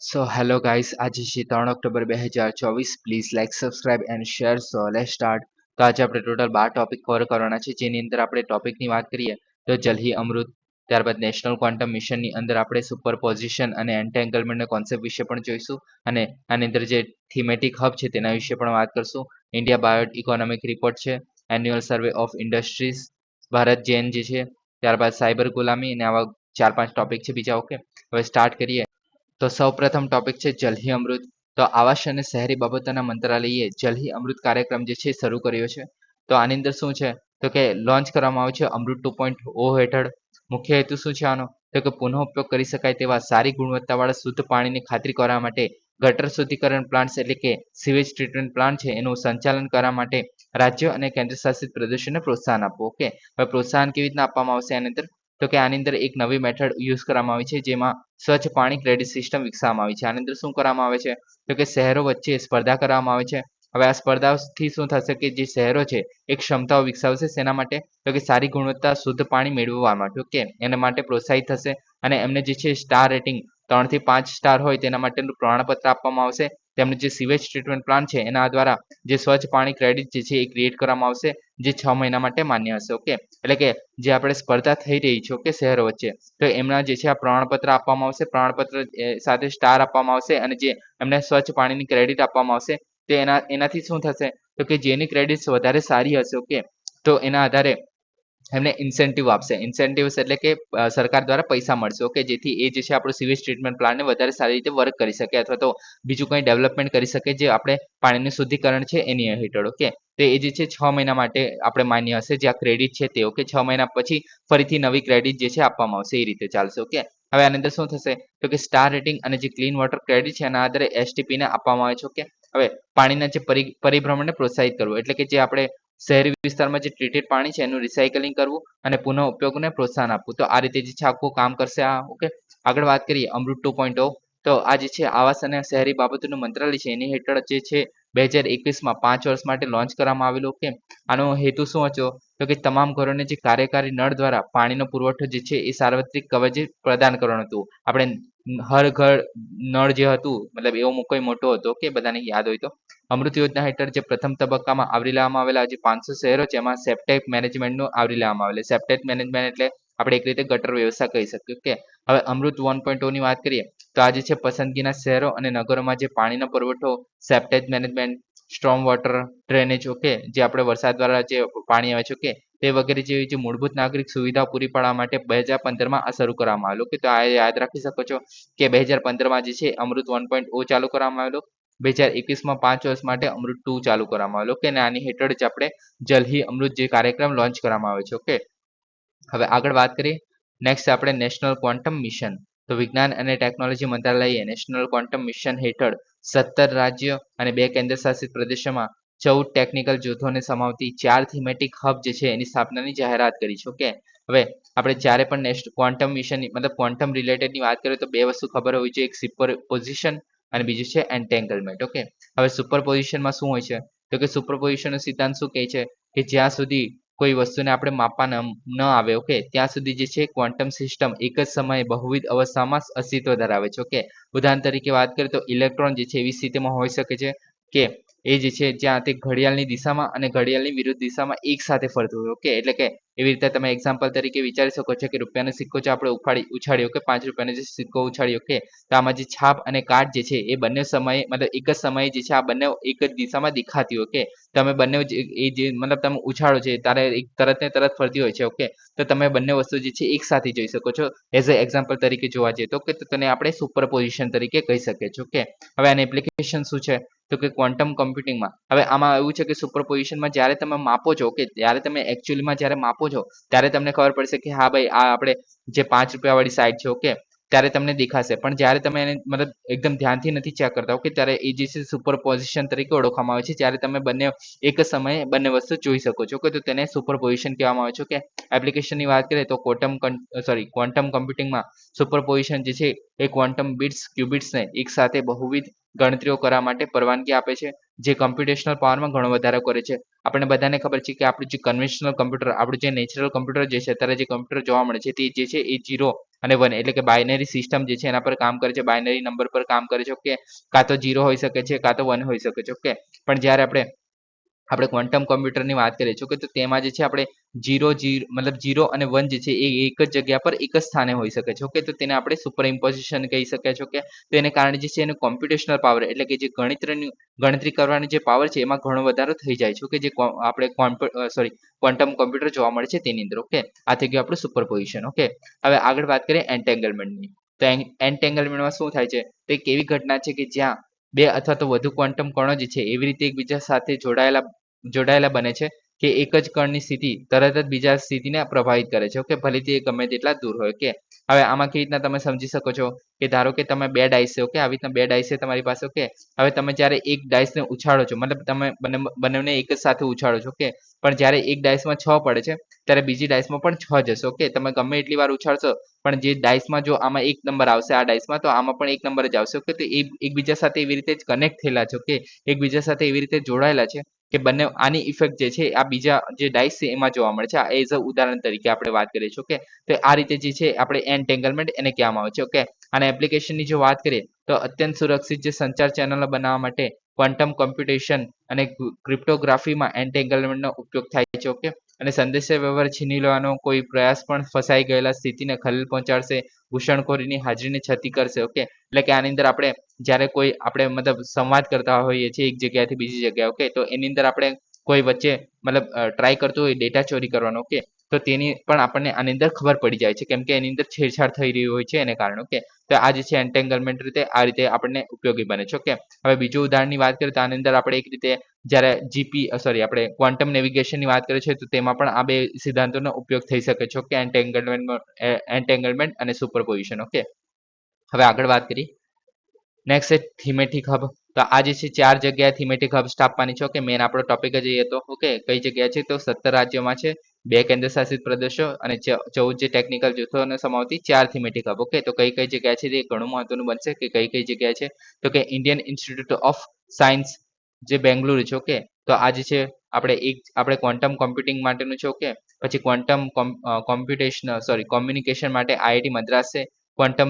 So hello guys, આજે છે 3 October 2024. Please like, subscribe and share. So let start. તો આજે આપણે ટોટલ 12 ટોપિક કવર કરવાના છે, જેની અંદર આપણે ટોપિકની વાત કરીએ તો જલ હી અમૃત, ત્યારબાદ નેશનલ ક્વોન્ટમ મિશનની અંદર આપણે સુપર પોઝિશન અને એન્ટેંગલમેન્ટના કોન્સેપ્ટ વિશે પણ જોઈશું, અને આની અંદર જે થીમેટિક હબ છે તેના વિશે પણ વાત કરશું. ઇન્ડિયા બાયો ઇકોનોમિક રિપોર્ટ છે, annual survey of industries, Bharat જેન જે છે, ત્યારબાદ સાયબર ગુલામી, અને આવા 4-5 ટોપિક છે બીજા. ઓકે, હવે સ્ટાર્ટ કરીએ. તો સૌપ્રથમ ટોપિક છે જલ હી અમૃત. તો આવાસ અને શહેરી બાબતોના મંત્રાલયે જલ હી અમૃત કાર્યક્રમ જે છે શરૂ કર્યો છે. તો આની અંદર શું છે, તો કે લોન્ચ કરવામાં આવ્યું છે અમૃત 2.0 હેઠળ. મુખ્ય હેતુ શું છે આનો, તો કે પુનઃ ઉપયોગ કરી શકાય તેવા સારી ગુણવત્તાવાળા શુદ્ધ પાણીની ખાતરી કરવા માટે ગટર શુદ્ધિકરણ પ્લાન્ટ એટલે કે સીવેજ ટ્રીટમેન્ટ પ્લાન્ટ છે એનું સંચાલન કરવા માટે રાજ્યો અને કેન્દ્ર શાસિત પ્રદેશોને પ્રોત્સાહન આપવું. ઓકે, હવે પ્રોત્સાહન કેવી રીતના આપવામાં આવશે આની અંદર, તો કે આની અંદર એક નવી મેથડ યુઝ કરવામાં આવી છે, જેમાં સ્વચ્છ પાણી ક્રેડિટ સિસ્ટમ વિકસાવવામાં આવી છે. આની અંદર શું કરવામાં આવે છે, તો કે શહેરો વચ્ચે સ્પર્ધા કરવામાં આવે છે. હવે આ સ્પર્ધાથી શું થશે કે જે શહેરો છે એ ક્ષમતાઓ વિકસાવશે શેના માટે, તો કે સારી ગુણવત્તા શુદ્ધ પાણી મેળવવા માટે. ઓકે, એના માટે પ્રોત્સાહિત થશે, અને એમને જે છે સ્ટાર રેટિંગ 3 થી 5 સ્ટાર હોય તેના માટેનું પ્રમાણપત્ર આપવામાં આવશે. તેમનું જે સીવેજ ટ્રીટમેન્ટ પ્લાન્ટ છે એના દ્વારા જે સ્વચ્છ પાણી ક્રેડિટ જે છે એ ક્રિએટ કરવામાં આવશે, જે 6 મહિના માટે માન્ય હશે. ઓકે, એટલે કે જે આપણે સ્પર્ધા થઈ રહી છે ઓકે શહેરો વચ્ચે, તો એમના જે છે આ પ્રમાણપત્ર આપવામાં આવશે. પ્રમાણપત્ર સાથે સ્ટાર આપવામાં આવશે, અને જે એમને સ્વચ્છ પાણીની ક્રેડિટ આપવામાં આવશે, તે એનાથી શું થશે, તો કે જેની ક્રેડિટ્સ વધારે સારી હશે ઓકે, તો એના આધારે એમને ઇન્સેન્ટિવ આપશે. ઇન્સેન્ટિવ્સ એટલે કે સરકાર દ્વારા પૈસા મળશે. ઓકે, જેથી એ જે છે આપણું સીવેજ ટ્રીટમેન્ટ પ્લાન્ટને વધારે સારી રીતે વર્ક કરી શકે, અથવા તો બીજું કંઈ ડેવલપમેન્ટ કરી શકે જે આપણે પાણીનું શુદ્ધિકરણ છે એની હેઠળ. ઓકે, તો એ જે છે 6 મહિના માટે આપણે માન્ય હશે, જે આ ક્રેડિટ છે તે. ઓકે, 6 મહિના પછી ફરીથી નવી ક્રેડિટ જે છે આપવામાં આવશે, એ રીતે ચાલશે. ઓકે, હવે આની અંદર શું થશે, તો કે સ્ટાર રેટિંગ અને જે ક્લીન વોટર ક્રેડિટ છે એના આધારે એસટીપીને આપવામાં આવે છે. ઓકે, હવે પાણીના જે પરિભ્રમણને પ્રોત્સાહિત કરવું, એટલે કે જે આપણે શહેરી વિસ્તારમાં જે ટ્રીટેડ પાણી છે એનું રિસાયકલિંગ કરવું અને પુનઃ ઉપયોગને પ્રોત્સાહન આપવું. તો આ રીતે જે છે આખું કામ કરશે આ. ઓકે, આગળ વાત કરીએ અમૃત 2.0. તો આ જે છે આવાસ અને શહેરી બાબતોનું મંત્રાલય છે એની હેઠળ જે છે 2021માં 5 વર્ષ માટે લોન્ચ કરવામાં આવેલું. ઓકે, આનો હેતુ શું હતો, તો કે તમામ ઘરોને જે કાર્યકારી નળ દ્વારા પાણીનો પુરવઠો જે છે એ સાર્વત્રિક કવચે પ્રદાન કરવાનું હતું. આપણે હર ઘર નળ જે હતું, મતલબ એવો કોઈ મોટો હતો કે બધાને યાદ હોય તો. અમૃત યોજના હેઠળ જે પ્રથમ તબક્કામાં આવરી લેવામાં આવેલા જે 500 શહેરો છે એમાં સેપ્ટેક મેનેજમેન્ટનું આવરી લેવામાં આવેલું. સેપ્ટેક મેનેજમેન્ટ એટલે આપણે એક રીતે ગટર વ્યવસ્થા કહી શકીએ. ઓકે, હવે અમૃત 1.0 ની વાત કરીએ તો આ જે છે પસંદગીના શહેરો અને નગરોમાં જે પાણીનો પુરવઠો, septage management, storm water drainage, okay, જે આપણે વરસાદ દ્વારા જે પાણી આવે છે ઓકે, તે વગેરે જેવી જે મૂળભૂત નાગરિક સુવિધાઓ પૂરી પાડવા માટે 2015માં આ શરૂ કરવામાં આવેલું. કે તો આ યાદ રાખી શકો છો કે 2015માં જે છે અમૃત 1.0 ચાલુ કરવામાં આવેલું. 2021માં 5 વર્ષ માટે અમૃત 2 ચાલુ કરવામાં આવેલું. કે આની હેઠળ જ આપણે જલ હી અમૃત જે કાર્યક્રમ લોન્ચ કરવામાં આવે છે. ઓકે, હવે આગળ વાત કરીએ. નેક્સ્ટ આપણે નેશનલ ક્વોન્ટમ મિશન. તો વિજ્ઞાન અને ટેકનોલોજી મંત્રાલયે નેશનલ ક્વોન્ટમ મિશન હેઠળ 17 રાજ્યો અને 2 કેન્દ્ર શાસિત પ્રદેશોમાં 14 ટેકનિકલ જૂથોને સમાવતી 4 થીમેટિક હબ જે છે એની સ્થાપનાની જાહેરાત કરી છે. ઓકે, હવે આપણે જ્યારે પણ ક્વોન્ટમ મિશન મતલબ ક્વોન્ટમ રિલેટેડની વાત કરીએ તો બે વસ્તુ ખબર હોવી જોઈએ, એક સુપર પોઝિશન અને બીજું છે એન્ટેંગલમેન્ટ. ઓકે, હવે સુપર પોઝિશનમાં શું હોય છે, તો કે સુપર પોઝિશનનો સિદ્ધાંત શું કહે છે કે જ્યાં સુધી કોઈ વસ્તુને આપણે માપવા ન આવે ઓકે, ત્યાં સુધી જે છે ક્વોન્ટમ સિસ્ટમ એક જ સમયે બહુવિધ અવસ્થામાં અસ્તિત્વ ધરાવે છે. ઓકે, ઉદાહરણ તરીકે વાત કરીએ તો ઇલેક્ટ્રોન જે છે એવી સ્થિતિમાં હોઈ શકે છે કે એ જે છે જ્યાં તે ઘડિયાળની દિશામાં અને ઘડિયાળની વિરુદ્ધ દિશામાં એક સાથે ફરતું હોય. ઓકે, એટલે કે એવી રીતે તમે એક્ઝામ્પલ તરીકે વિચારી શકો છો કે રૂપિયાનો સિક્કો જે આપણે ઉછાળ્યો કે 5 રૂપિયાનો જે સિક્કો ઉછાળ્યો કે, તો આમાં જે છાપ અને કાટ જે છે એ બંને સમયે મતલબ એક જ સમયે જે છે આ બંને એક જ દિશામાં દેખાતી હોય. ઓકે, તમે બંને એ જે મતલબ તમે ઉછાળો છે ત્યારે એક તરત ને તરત ફરતી હોય છે. ઓકે, તો તમે બંને વસ્તુ જે છે એક સાથે જોઈ શકો છો. એઝ અ એક્ઝામ્પલ તરીકે જોવા જઈએ તો કે તેને આપણે સુપર પોઝિશન તરીકે કહી શકીએ છીએ. ઓકે, હવે આની એપ્લિકેશન શું છે, તો કે ક્વોન્ટમ કમ્પ્યુટિંગમાં હવે આમાં એવું છે કે સુપર પોઝિશનમાં જ્યારે તમે માપો છો કે ત્યારે તમે એકચ્યુઅલીમાં જ્યારે માપો છો ત્યારે તમને ખબર પડશે કે હા ભાઈ આ આપણે જે 5 રૂપિયાવાળી સાઈડ છે ઓકે, ત્યારે તમને દેખાશે. પણ જ્યારે તમે એને મતલબ એકદમ ધ્યાનથી નથી ચેક કરતા ઓકે, ત્યારે એ જે છે સુપર પોઝિશન તરીકે ઓળખવામાં આવે છે. જ્યારે તમે બંને એક જ સમયે બંને વસ્તુ જોઈ શકો છો કે તો તેને સુપર પોઝિશન કહેવામાં આવે છે. ઓકે, એપ્લિકેશનની વાત કરીએ તો ક્વોન્ટમ કમ્પ્યુટિંગમાં સુપર પોઝિશન જે છે એ ક્વોન્ટમ બિટ્સ ક્યુબિટ્સને એક સાથે બહુવિધ ગણતરીઓ કરવા માટે પરવાનગી આપે છે. જે કોમ્પ્યુટેશનલ પાવરમાં ઘણો વધારો કરે છે. આપણને બધાને ખબર છે કે આપણું જે કન્વેન્શનલ કમ્પ્યુટર, આપણું જે નેચરલ કમ્પ્યુટર જે છે, અત્યારે જે કમ્પ્યુટર જોવા મળે છે તે જે છે એ 0 અને 1 એટલે કે બાયનરી સિસ્ટમ જે છે એના પર કામ કરે છે, બાયનરી નંબર પર કામ કરે છે. ઓકે, કાં તો 0 હોઈ શકે છે, કાં તો 1 હોઈ શકે છે. ઓકે, પણ જ્યારે આપણે ક્વોન્ટમ કોમ્પ્યુટરની વાત કરીએ છીએ, તો તેમાં જે છે આપણે 0 મતલબ 0 અને 1 જે છે એ એક જ જગ્યા પર એક જ સ્થાને હોઈ શકે છે. ઓકે, તો તેને આપણે સુપર ઇમ્પોઝિશન કહી શકીએ છીએ. ઓકે, તો એને કારણે જે છે એનું કોમ્પ્યુટેશનલ પાવર એટલે કે જે ગણતરી કરવાની જે પાવર છે એમાં ઘણો વધારો થઈ જાય છે. ઓકે, જે આપણે ક્વોન્ટમ કોમ્પ્યુટર જોવા મળે છે તેની અંદર. ઓકે, આ થઈ ગયું આપણું સુપર પોઝિશન. ઓકે, હવે આગળ વાત કરીએ એન્ટેંગલમેન્ટની. તો એન્ટેંગલમેન્ટમાં શું થાય છે? તે એક એવી ઘટના છે કે જ્યાં બે અથવા તો વધુ ક્વોન્ટમ કણો જે છે એવી રીતે એકબીજા સાથે જોડાયેલા બને છે કે એક જ કણની સ્થિતિ તરત જ બીજા સ્થિતિને પ્રભાવિત કરે છે. ઓકે, ભલે તે ગમે તેટલા દૂર હોય. ઓકે, હવે આમાં કેવી રીતના તમે સમજી શકો છો કે ધારો કે તમે બે ડાઈસ છે. ઓકે, આવી રીતના બે ડાઈસ છે તમારી પાસે. ઓકે, હવે તમે જ્યારે એક ડાઈસને ઉછાળો છો, મતલબ તમે બંનેને એક જ સાથે ઉછાળો છો. ઓકે, પણ જ્યારે એક ડાઈસમાં 6 પડે છે ત્યારે બીજી ડાઈસમાં પણ 6 જશે. ઓકે, તમે ગમે એટલી વાર ઉછાળશો પણ જે ડાઈસમાં જો આમાં 1 નંબર આવશે આ ડાઈસમાં, તો આમાં પણ 1 નંબર જ આવશે. ઓકે, તો એ એકબીજા સાથે એવી રીતે જ કનેક્ટ થયેલા છે. ઓકે, એકબીજા સાથે એવી રીતે જોડાયેલા છે કે બંને આની ઇફેક્ટ જે છે આ બીજા જે ડાઈસ છે એમાં જોવા મળે છે. આ એઝ અ ઉદાહરણ તરીકે આપણે વાત કરીએ છીએ. ઓકે, તો આ રીતે જે છે આપણે એન્ટેંગલમેન્ટ એને કહેવામાં આવે છે. ઓકે, અને એપ્લિકેશનની જો વાત કરીએ તો અત્યંત સુરક્ષિત જે સંચાર ચેનલો બનાવવા માટે ક્વોન્ટમ કોમ્પ્યુટેશન અને ક્રિપ્ટોગ્રાફીમાં એન્ટેંગલમેન્ટનો ઉપયોગ થાય છે. ઓકે, અને સંદેશાવ્યવહાર છીની લેવાનો કોઈ પ્રયાસ પણ ફસાઈ ગયેલા સ્થિતિને ખલેલ પહોંચાડશે, ઘૂસણખોરીની હાજરીને છતી કરશે. ઓકે, એટલે કે આની અંદર જ્યારે આપણે મતલબ સંવાદ કરતા હોઈએ છીએ એક જગ્યાએથી બીજી જગ્યાએ. ઓકે, તો એની અંદર આપણે કોઈ વચ્ચે મતલબ ટ્રાય કરતું હોય ડેટા ચોરી કરવાનો. ઓકે, તો તેની પણ આપણને આની અંદર ખબર પડી જાય છે કેમ કે એની અંદર છેડછાડ થઈ રહી હોય છે એને કારણે. ઓકે, તો આ જે છે એન્ટેંગલમેન્ટ રીતે આ રીતે આપણને ઉપયોગી બને છે. ઓકે, હવે બીજું ઉદાહરણની વાત કરીએ તો આની અંદર આપણે એક રીતે જ્યારે આપણે ક્વોન્ટમ નેવિગેશનની વાત કરીએ છીએ તો તેમાં પણ આ બે સિદ્ધાંતોનો ઉપયોગ થઈ શકે છે. ઓકે, એન્ટેંગલમેન્ટ અને સુપરપોઝિશન. ઓકે, હવે આગળ વાત કરીએ. નેક્સ્ટ છે થીમેટિક હબ. તો આ જે છે 4 જગ્યાએ થીમેટિક હબ સ્થાપવાની છે. ઓકે, મેન આપણો ટોપિક જ એ હતો. ઓકે, કઈ જગ્યાએ છે તો 17 રાજ્યોમાં છે, 2 કેન્દ્રશાસિત પ્રદેશો અને 14 જે ટેકનિકલ જૂથોને સમાવતી 4 થીમેટિક હબ. ઓકે, તો કઈ જગ્યાએ છે તે ઘણું મહત્વનું બનશે કે કઈ જગ્યાએ છે તો કે ઇન્ડિયન ઇન્સ્ટિટ્યૂટ ઓફ સાયન્સ જે બેંગલુરુ છે. ઓકે, તો આ જે છે આપણે ક્વોન્ટમ કોમ્પ્યુટિંગ માટેનું છે. ઓકે, પછી ક્વોન્ટમ કોમ્યુનિકેશન માટે આઈઆઈટી મદ્રાસ છે, ક્વોન્ટમ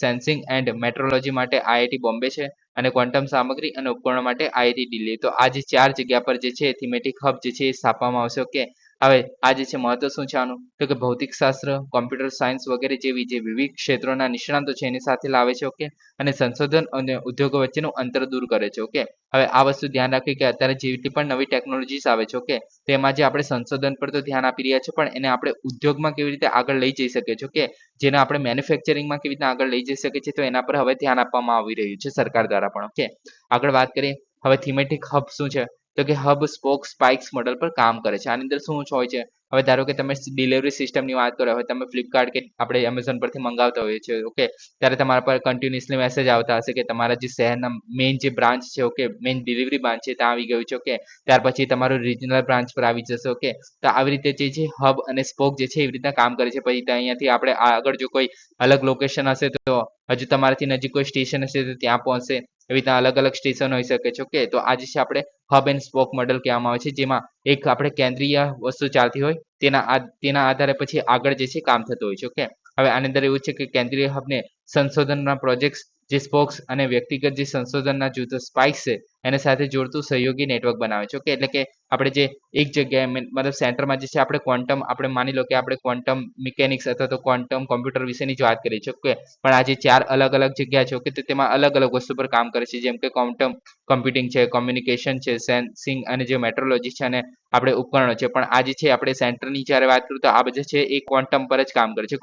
સેન્સિંગ એન્ડ મેટ્રોલોજી માટે આઈઆઈટી બોમ્બે છે અને ક્વોન્ટમ સામગ્રી અને ઉપકરણો માટે આઈઆઈટી દિલ્હી. તો આ જે 4 જગ્યા પર જે છે થીમેટિક હબ જે છે એ સ્થાપવામાં આવશે. ઓકે, હવે આ જે છે મહત્વ શું છે આનું તો કે ભૌતિકશાસ્ત્ર, કોમ્પ્યુટર સાયન્સ વગેરે જેવી જે વિવિધ ક્ષેત્રોના નિષ્ણાતો છે એની સાથે લાવે છે. ઓકે, અને સંશોધન અને ઉદ્યોગો વચ્ચેનું અંતર દૂર કરે છે. ઓકે, હવે આ વસ્તુ ધ્યાન રાખવી કે અત્યારે જેટલી પણ નવી ટેકનોલોજીસ આવે છે. ઓકે, તેમાં જે આપણે સંશોધન પર તો ધ્યાન આપી રહ્યા છીએ પણ એને આપણે ઉદ્યોગમાં કેવી રીતે આગળ લઈ જઈ શકીએ છીએ. ઓકે, જેને આપણે મેન્યુફેક્ચરિંગમાં કેવી રીતના આગળ લઈ જઈ શકીએ છીએ તો એના પર હવે ધ્યાન આપવામાં આવી રહ્યું છે સરકાર દ્વારા પણ. ઓકે, આગળ વાત કરીએ. હવે થીમેટિક હબ શું છે તો કે હબ સ્પોક સ્પાઇક્સ મોડલ પર કામ કરે છે. આની અંદર શું હોય છે? હવે ધારો કે તમે ડિલિવરી સિસ્ટમની વાત કરો, હવે તમે ફ્લિપકાર્ટ કે આપણે એમેઝોન પરથી મંગાવતા હોઈએ છીએ. ઓકે, ત્યારે તમારા પર કન્ટિન્યુઅસલી મેસેજ આવતા હશે કે તમારા જે શહેરના મેઇન જે બ્રાન્ચ છે, ઓકે, મેઇન ડિલિવરી બ્રાન્ચ છે ત્યાં આવી ગયું છે. ઓકે, ત્યાર પછી તમારું રિજનલ બ્રાન્ચ પર આવી જશે. ઓકે, તો આવી રીતે જે છે હબ અને સ્પોક જે છે એવી રીતના કામ કરે છે. પછી અહીંયાથી આપણે આગળ જો કોઈ અલગ લોકેશન હશે તો હજુ તમારાથી નજીક કોઈ સ્ટેશન હશે તો ત્યાં પહોંચશે. એવી રીતના અલગ સ્ટેશન હોઈ શકે છે. ઓકે, તો આ જે છે આપણે હબ એન્ડ સ્પોક મોડલ કહેવામાં આવે છે, જેમાં એક આપણે કેન્દ્રીય વસ્તુ ચાલતી હોય તેના આધારે પછી આગળ જે છે કામ થતું હોય છે. ઓકે, હવે આની અંદર એવું છે કે કેન્દ્રીય હબને સંશોધનના પ્રોજેક્ટ્સ, જે સ્પોક્સ અને વ્યક્તિગત જે સંશોધનના જૂથો સ્પાઇક્સ છે એને સાથે જોડતું સહયોગી નેટવર્ક બનાવે છે. ઓકે, એટલે કે આપણે જે એક જગ્યાએ મતલબ સેન્ટરમાં જે છે આપણે માની લો કે આપણે ક્વોન્ટમ મિકેનિક્સ અથવા તો ક્વોન્ટમ કોમ્પ્યુટર વિશેની જ વાત કરીએ છીએ. ઓકે, પણ આ જે 4 અલગ જગ્યા છે. ઓકે, તો તેમાં અલગ વસ્તુ પર કામ કરે છે, જેમ કે ક્વોન્ટમ કમ્પ્યુટિંગ છે, કોમ્યુનિકેશન છે, સેન્સિંગ અને જે મેટ્રોલોજી છે અને આપણે ઉપકરણો છે. પણ આ જે છે આપણે સેન્ટરની જ્યારે વાત કરીએ તો આ બધા છે એ ક્વોન્ટમ પર જ કામ કરે છે.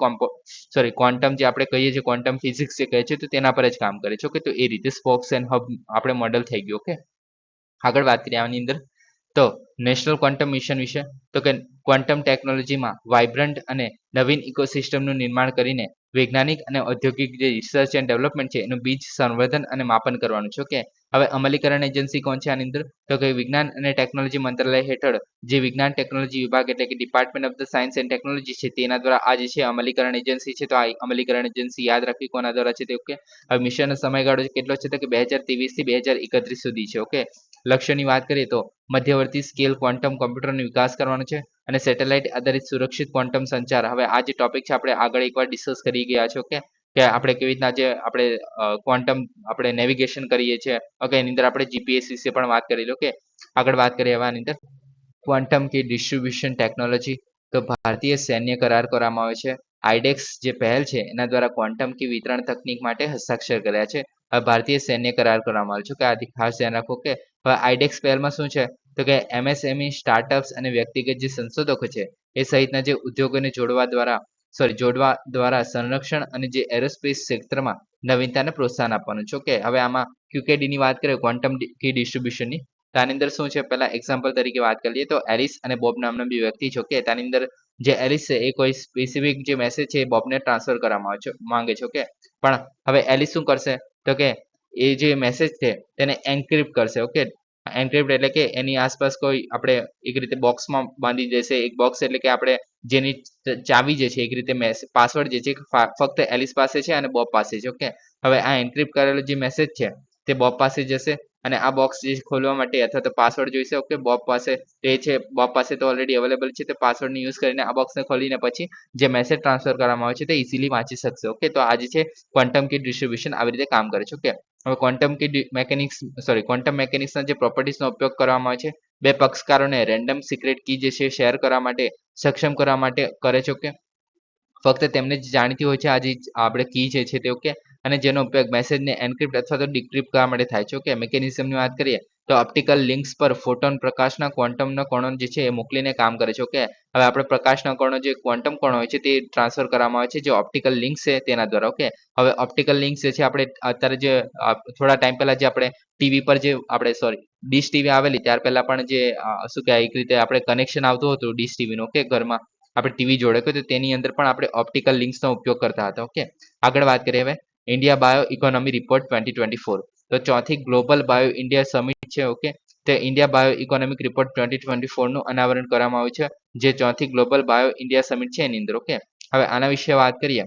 ક્વોન્ટમ જે આપણે કહીએ છીએ ક્વોન્ટમ ફિઝિક્સ જે કહે છે તો તેના પર જ કામ કરે છે. ઓકે, તો એ રીતે સ્પોક્સ એન્ડ હબ આપણે મોડલ થઈ ગયું. ઓકે, આગળ વાત કરીએ આની અંદર તો નેશનલ ક્વોન્ટમ મિશન વિશે. તો કે ક્વોન્ટમ ટેકનોલોજીમાં વાઇબ્રન્ટ અને નવીન ઇકોસિસ્ટમનું નિર્માણ કરીને વૈજ્ઞાનિક અને ઔદ્યોગિક જે રિસર્ચ એન્ડ ડેવલપમેન્ટ છે એનું બીજ સંવર્ધન અને માપન કરવાનું છે. ઓકે, હવે અમલીકરણ એજન્સી કોણ છે આની અંદર? તો કે વિજ્ઞાન અને ટેકનોલોજી મંત્રાલય હેઠળ જે વિજ્ઞાન ટેકનોલોજી વિભાગ એટલે કે department of the science and technology છે તેના દ્વારા આ જે છે અમલીકરણ એજન્સી છે. તો આ અમલીકરણ એજન્સી યાદ રાખવી કોના દ્વારા છે તે. ઓકે, હવે મિશનનો સમયગાળો કેટલો છે? તો કે 2023 થી 2031 સુધી છે. ઓકે, લક્ષ્યની વાત કરીએ તો મધ્યવર્તી સ્કેલ ક્વોન્ટમ કોમ્પ્યુટરનો વિકાસ કરવાનો છે અને સેટેલાઇટ આધારિત સુરક્ષિત ક્વોન્ટમ સંચાર. હવે આ જે ટોપિક છે આપણે આગળ એકવાર ડિસ્કસ કરી ગયા છે. ઓકે, કે આપણે કેવી રીતના જે આપણે ક્વોન્ટમ આપણે નેવિગેશન કરીએ છીએ. ઓકે, એની અંદર આપણે જીપીએસ વિશે પણ વાત કરી. ઓકે, આગળ વાત કરીએ હવે આની અંદર ક્વોન્ટમ કી ડિસ્ટ્રીબ્યુશન ટેકનોલોજી. તો ભારતીય સૈન્ય કરાર કરવામાં આવે છે. આઈડેક્સ જે પહેલ છે એના દ્વારા ક્વોન્ટમ કી વિતરણ તકનીક માટે હસ્તાક્ષર કર્યા છે. હવે ભારતીય સૈન્ય કરાર કરવામાં આવે છે કે આથી ખાસ ધ્યાન રાખો. કે હવે આઈડેક્સ પહેલમાં શું છે? તો કે એમએસએમઈ સ્ટાર્ટઅપ્સ અને વ્યક્તિગત જે સંશોધકો છે એ સહિતના જે ઉદ્યોગોને જોડવા દ્વારા સંરક્ષણ અને જે એરોસ્પેસ ક્ષેત્રમાં નવીનતાને પ્રોત્સાહન આપવાનું છે. ઓકે, હવે આમાં ક્યુકેડીની વાત કરીએ ક્વોન્ટમ કી ડિસ્ટ્રીબ્યુશનની. તો આની અંદર શું છે? પહેલા એક્ઝામ્પલ તરીકે વાત કરીએ તો એલિસ અને બોબ નામના બે વ્યક્તિ છે. ઓકે, તેની અંદર જે એલિસ છે એ કોઈ સ્પેસિફિક જે મેસેજ છે એ બોબને ટ્રાન્સફર કરવામાં આવે છે માંગે છે. ઓકે, પણ હવે એલિસ શું કરશે? તો કે એ જે મેસેજ છે તેને એન્ક્રિપ્ટ કરશે. ઓકે, એન્ક્રિપ્ટ એટલે કે એની આસપાસ કોઈ આપણે એક રીતે બોક્સમાં બાંધી દેશે. એક બોક્સ એટલે કે આપણે જેની ચાવી જે છે એક રીતે પાસવર્ડ જે છે ફક્ત એલિસ પાસે છે અને બોબ પાસે છે. ઓકે, હવે આ એન્ક્રિપ્ટ કરેલો જે મેસેજ છે તે બોબ પાસે જશે અને આ બોક્સ જે ખોલવા માટે અથવા તો પાસવર્ડ જોઈશે. ઓકે, બોબ પાસે તે છે, બોબ પાસે તો ઓલરેડી અવેલેબલ છે. તે પાસવર્ડને યુઝ કરીને આ બોક્સને ખોલીને પછી જે મેસેજ ટ્રાન્સફર કરવામાં આવે છે તે ઇઝીલી વાંચી શકશે. ઓકે, તો આ જે છે ક્વોન્ટમ કી ડિસ્ટ્રીબ્યુશન આવી રીતે કામ કરે છે. ઓકે, હવે ક્વોન્ટમ મેકેનિક્સના જે પ્રોપર્ટીઝનો ઉપયોગ કરવામાં આવે છે બે પક્ષકારોને રેન્ડમ સિક્રેટ કી જે છે શેર કરવા માટે સક્ષમ કરવા માટે કરે છે. ઓકે, ફક્ત તેમને જ જાણીતી હોય છે આ જે આપણે કી જે છે તે. ઓકે, અને જેનો ઉપયોગ મેસેજને એન્ક્રિપ્ટ અથવા તો ડિક્રિપ્ટ કરવા માટે થાય છે. ઓકે, મિકેનિઝમની વાત કરીએ તો ઓપ્ટિકલ લિંક્સ પર ફોટોન પ્રકાશના ક્વોન્ટમના કણો જે છે એ મોકલીને કામ કરે છે. ઓકે, હવે આપણે પ્રકાશના કણો જે ક્વોન્ટમ કણો હોય છે તે ટ્રાન્સફર કરવામાં આવે છે જે ઓપ્ટિકલ લિંક્સ છે તેના દ્વારા. ઓકે, હવે ઓપ્ટિકલ લિંક્સ જે છે આપણે અત્યારે જે થોડા ટાઈમ પહેલા જે આપણે ટીવી પર જે આપણે ડીશ ટીવી આવેલી ત્યાર પહેલા પણ જે શું કહેવાય એક રીતે આપણે કનેક્શન આવતું હતું ડીશ ટીવીનું. ઓકે, ઘરમાં આપણે ટીવી જોડે તો તેની અંદર પણ આપણે ઓપ્ટિકલ લિંક્સનો ઉપયોગ કરતા હતા. ઓકે, આગળ વાત કરીએ હવે ઇન્ડિયા બાયો ઇકોનોમી રિપોર્ટ 2024. તો ચોથી ગ્લોબલ બાયો ઇન્ડિયા સમિટ છે. ઓકે, તે ઇન્ડિયા બાયો ઇકોનોમિક રિપોર્ટ 2024 નું અનાવરણ કરવામાં આવ્યું છે જે ચોથી ગ્લોબલ બાયો ઇન્ડિયા સમિટ છે એની અંદર. ઓકે, હવે આના વિશે વાત કરીએ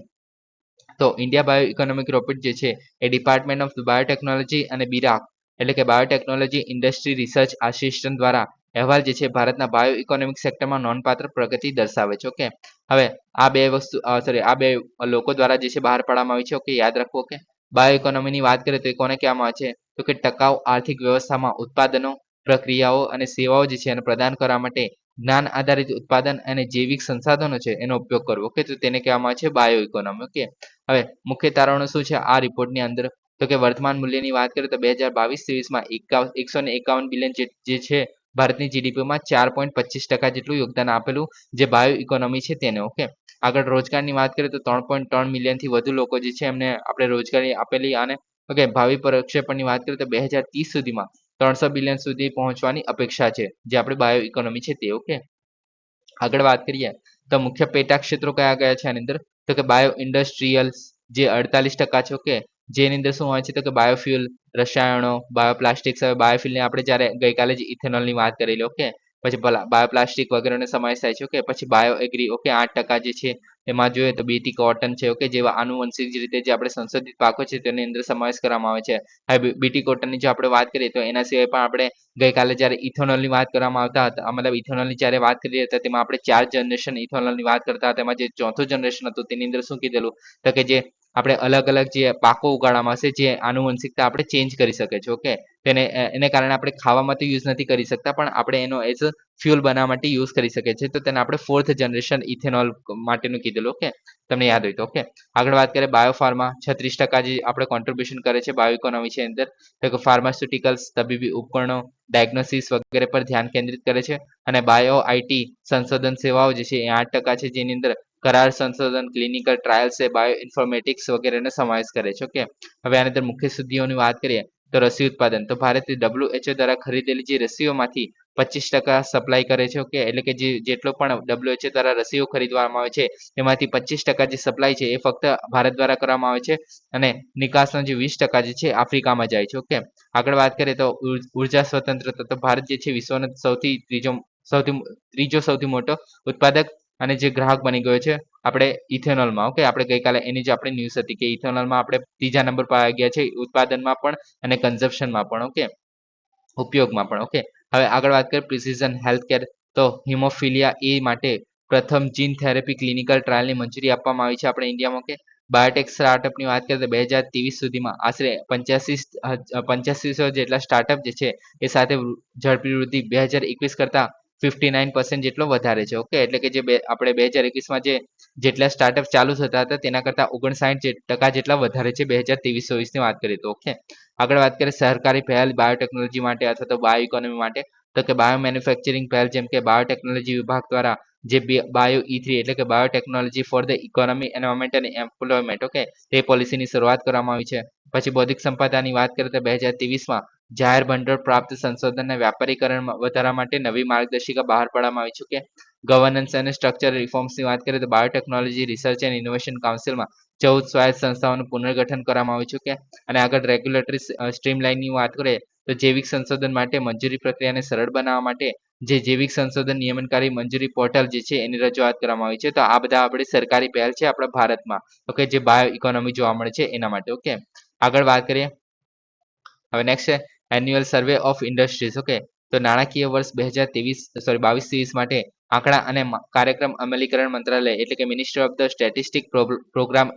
તો ઇન્ડિયા બાયો ઇકોનોમિક રિપોર્ટ જે છે એ ડિપાર્ટમેન્ટ ઓફ બાયોટેકનોલોજી અને બીરાક એટલે કે બાયોટેકનોલોજી ઇન્ડસ્ટ્રી રિસર્ચ આસિસ્ટન્ટ દ્વારા અહેવાલ જે છે ભારતના બાયો ઇકોનોમિક સેક્ટરમાં નોંધપાત્ર પ્રગતિ દર્શાવે છે. ઓકે, હવે આ બે લોકો દ્વારા જે છે બહાર પાડવામાં આવી છે. ઓકે, યાદ રાખો. ઓકે, બાયો ઇકોનોમીની વાત કરીએ તો એ કોને કહેવામાં આવે છે? તો કે ટકાઉ આર્થિક વ્યવસ્થામાં ઉત્પાદનો પ્રક્રિયાઓ અને સેવાઓ જે છે એને પ્રદાન કરવા માટે જ્ઞાન આધારિત ઉત્પાદન અને જૈવિક સંસાધનો છે એનો ઉપયોગ કરવો. ઓકે, તો તેને કહેવામાં આવે છે બાયો ઇકોનોમી. ઓકે, હવે મુખ્ય તારણો શું છે આ રિપોર્ટની અંદર? તો કે વર્તમાન મૂલ્યની વાત કરીએ તો 2022-23માં 151 બિલિયન જે છે ભારતની જીડીપીમાં 4.25% જેટલું યોગદાન આપેલું જે બાયો ઇકોનોમી છે તેને. ઓકે, આગળ રોજગારની વાત કરીએ તો 3.3 મિલિયનથી વધુ લોકો જે છે એમને આપણે રોજગારી આપેલી. અને ઓકે, ભાવિ પ્રક્ષેપણની વાત કરીએ તો 2030 સુધીમાં 300 બિલિયન સુધી પહોંચવાની અપેક્ષા છે જે આપણે બાયો ઇકોનોમી છે તે. ઓકે, આગળ વાત કરીએ તો મુખ્ય પેટા ક્ષેત્રો કયા કયા છે આની અંદર? તો કે બાયો ઇન્ડસ્ટ્રીયલ્સ જે 48% છે. ઓકે, જેની અંદર શું હોય છે? તો કે બાયોફ્યુલ રસાયણો, બાયોપ્લાસ્ટિક્સ. હવે બાયોફ્યુલની આપણે જ્યારે ગઈકાલે જ ઇથેનોલની વાત કરેલી. ઓકે, પછી બાયોપ્લાસ્ટિક વગેરેનો સમાવેશ થાય છે. ઓકે, પછી બાયો એગ્રી. ઓકે, 8% જે છે એમાં જોઈએ તો બીટી કોટન છે. ઓકે, જેવા આનુવંશિક રીતે જે આપણે સંશોધિત પાકો છે તેની અંદર સમાવેશ કરવામાં આવે છે. હવે બીટી કોટનની જો આપણે વાત કરીએ તો એના સિવાય પણ આપણે ગઈકાલે જ્યારે ઇથેનોલની વાત કરવામાં આવતા હતા મતલબ ઇથેનોલની જ્યારે વાત કરી હતા તેમાં આપણે 4 જનરેશન ઇથેનોલની વાત કરતા હતા. એમાં જે ચોથું જનરેશન હતું તેની અંદર શું કીધેલું? તો કે જે આપણે અલગ અલગ જે પાકો ઉગાડવામાં આવશે જે આનુવંશિકતા આપણે ચેન્જ કરી શકે છે. ઓકે, એને કારણે આપણે ખાવામાં તો યુઝ નથી કરી શકતા પણ આપણે એનો એઝ અ ફ્યુલ બનાવવા માટે યુઝ કરી શકીએ છીએ. તો તેને આપણે 4th જનરેશન ઇથેનોલ માટેનું કીધેલું. ઓકે, તમને યાદ હોય તો. ઓકે, આગળ વાત કરીએ બાયોફાર્મા 36% જે આપણે કોન્ટ્રીબ્યુશન કરે છે બાયો ઇકોનોમી છે અંદર. તો કે ફાર્માસ્યુટિકલ્સ તબીબી ઉપકરણો ડાયગ્નોસિસ વગેરે પર ધ્યાન કેન્દ્રિત કરે છે. અને બાયો આઈટી સંશોધન સેવાઓ જે છે એ 8% છે જેની અંદર કરાર સંશોધન ક્લિનિકલ ટ્રાયલ્સ છે બાયો ઇન્ફોર્મેટિક્સ વગેરેનો સમાવેશ કરે છે. ઓકે, હવે આની અંદર મુખ્ય સિદ્ધિઓની વાત કરીએ તો રસી ઉત્પાદન. તો ભારતે WHO દ્વારા ખરીદેલી જે રસીઓમાંથી 25% સપ્લાય કરે છે. ઓકે, એટલે કે જેટલો પણ WHO દ્વારા રસીઓ ખરીદવામાં આવે છે એમાંથી 25% જે સપ્લાય છે એ ફક્ત ભારત દ્વારા કરવામાં આવે છે અને નિકાસનો જે 20% જે છે આફ્રિકામાં જાય છે. ઓકે, આગળ વાત કરીએ તો ઉર્જા સ્વતંત્રતા, તો ભારત જે છે વિશ્વનો ત્રીજો સૌથી મોટો ઉત્પાદક અને જે ગ્રાહક બની ગયો છે આપણે ઇથેનોલમાં. ઓકે, આપણે ગઈકાલે એની જે આપણી ન્યૂઝ હતી કે ઇથેનોલમાં આપણે ત્રીજા નંબર પર આવી ગયા છે ઉત્પાદનમાં પણ અને કન્ઝપ્શનમાં પણ. ઓકે, ઉપયોગમાં પણ. ઓકે, હવે આગળ વાત કરીએ પ્રિસિઝન હેલ્થ કેર, તો હિમોફિલિયા એ માટે પ્રથમ જીન થેરેપી ક્લિનિકલ ટ્રાયલની મંજૂરી આપવામાં આવી છે આપણે ઇન્ડિયામાં. ઓકે, બાયોટેક સ્ટાર્ટઅપની વાત કરીએ તો 2023 સુધીમાં આશરે 8500 જેટલા સ્ટાર્ટઅપ જે છે એ સાથે ઝડપી વૃદ્ધિ 2021 કરતાં 59% જેટલો વધારે છે. ઓકે, એટલે કે જે આપણે 2021માં જેટલા સ્ટાર્ટઅપ ચાલુ થતા હતા તેના કરતાં 59% જેટલા વધારે છે 2023-24ની વાત કરીએ તો. ઓકે, આગળ વાત કરીએ સહકારી પહેલ બાયોટેકનોલોજી માટે અથવા તો બાયો ઇકોનોમી માટે, તો કે બાયો મેન્યુફેક્ચરિંગ પહેલ જેમ કે બાયોટેકનોલોજી વિભાગ દ્વારા જે બાયો E3 એટલે કે biotechnology for the economy, environment અને એમ્પ્લોયમેન્ટ. ઓકે, તે પોલિસીની શરૂઆત કરવામાં આવી છે. પછી બૌદ્ધિક સંપદાની વાત કરીએ તો 2023માં જાહેર ભંડોળ પ્રાપ્ત સંશોધનના વ્યાપારીકરણ વધારવા માટે નવી માર્ગદર્શિકા બહાર પાડવામાં આવી છે. કે ગવર્નન્સ અને સ્ટ્રક્ચર રિફોર્મ્સની વાત કરીએ તો બાયોટેકનોલોજી રિસર્ચ એન્ડ ઇનોવેશન કાઉન્સિલમાં 14 સ્વાયત્ત સંસ્થાઓનું પુનર્ગઠન કરવામાં આવ્યું છે. કે અને આગળ રેગ્યુલેટરી સ્ટ્રીમલાઇનની વાત કરીએ તો જૈવિક સંશોધન માટે મંજૂરી પ્રક્રિયાને સરળ બનાવવા માટે જે જૈવિક સંશોધન નિયમનકારી મંજૂરી પોર્ટલ જે છે એની રજૂઆત કરવામાં આવી છે. તો આ બધા આપણી સરકારી પહેલ છે આપણા ભારતમાં. ઓકે, જે બાયો ઇકોનોમી જોવા મળે છે એના માટે. ઓકે, આગળ વાત કરીએ હવે નેક્સ્ટ છે annual survey of industries. Okay, તો નાણાકીય વર્ષ 22-23 માટે આંકડા અને કાર્યક્રમ અમલીકરણ મંત્રાલય એટલે કે ministry of the statistic programme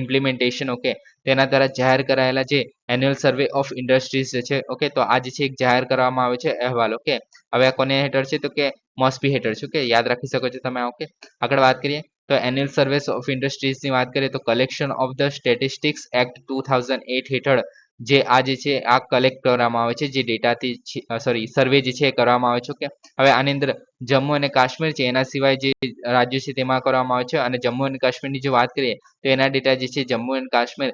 implementation. Okay, તેના દ્વારા જાહેર કરાયેલા જે એન્યુઅલ સર્વે ઓફ ઇન્ડસ્ટ્રીઝ છે. ઓકે, તો આ જે છે એક જાહેર કરવામાં આવે છે અહેવાલ. ઓકે, હવે આ કોને હેઠળ છે તો કે મોસ્પી હેઠળ છે. ઓકે, યાદ રાખી શકો છો તમે. ઓકે, આગળ વાત કરીએ તો એન્યુઅલ સર્વે ઓફ ઇન્ડસ્ટ્રીઝની વાત કરીએ તો collection of the statistics act 2008 હેઠળ જે આ જે છે આ કલેક્ટ કરવામાં આવે છે જે ડેટાથી સર્વે જે છે એ કરવામાં આવે છે. ઓકે, હવે આની અંદર જમ્મુ અને કાશ્મીર છે એના સિવાય જે રાજ્યો છે તેમાં કરવામાં આવે છે અને જમ્મુ અને કાશ્મીરની જો વાત કરીએ તો એના ડેટા જે છે જમ્મુ અને Kashmir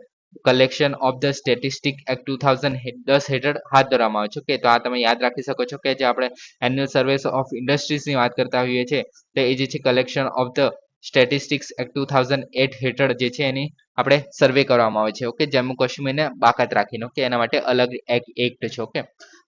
collection of the statistic act 2010 હેઠળ હાથ ધરવામાં આવે છે. ઓકે, તો આ તમે યાદ રાખી શકો છો કે જે આપણે એન્યુઅલ સર્વે ઓફ ઇન્ડસ્ટ્રીઝની વાત કરતા હોઈએ છીએ તો એ જે છે collection of the statistics act 2008 હેઠળ જે છે એની આપણે સર્વે કરવામાં આવે છે. ઓકે, જમ્મુ કાશ્મીરને બાકાત રાખીને. ઓકે, એના માટે અલગ એક્ટ છે. ઓકે,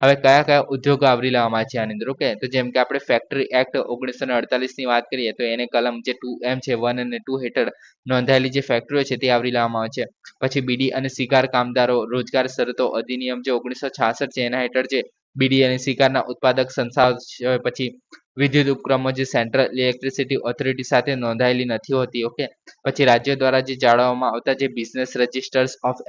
હવે કયા કયા ઉદ્યોગો આવરી લેવામાં છે આની અંદર. ઓકે, તો જેમ કે આપણે ફેક્ટરી એક્ટ 1948ની વાત કરીએ તો એને કલમ જે 2M છે 1 અને 2 હેઠળ નોંધાયેલી જે ફેક્ટરીઓ છે તે આવરી લેવામાં આવે છે. પછી બીડી અને સિગાર કામદારો રોજગાર શરતો અધિનિયમ જે 1966 છે એના હેઠળ જે બીડી અને સિગારના ઉત્પાદક સંસ્થાઓ પછી વિદ્યુત ઉપક્રમો જે સેન્ટ્રલ ઇલેક્ટ્રિસિટી ઓથોરિટી સાથે નોંધાયેલી નથી હોતી. ઓકે, પછી રાજ્યો દ્વારા જે જાળવવામાં આવતા જે બિઝનેસ રજિસ્ટર્સ ઓફ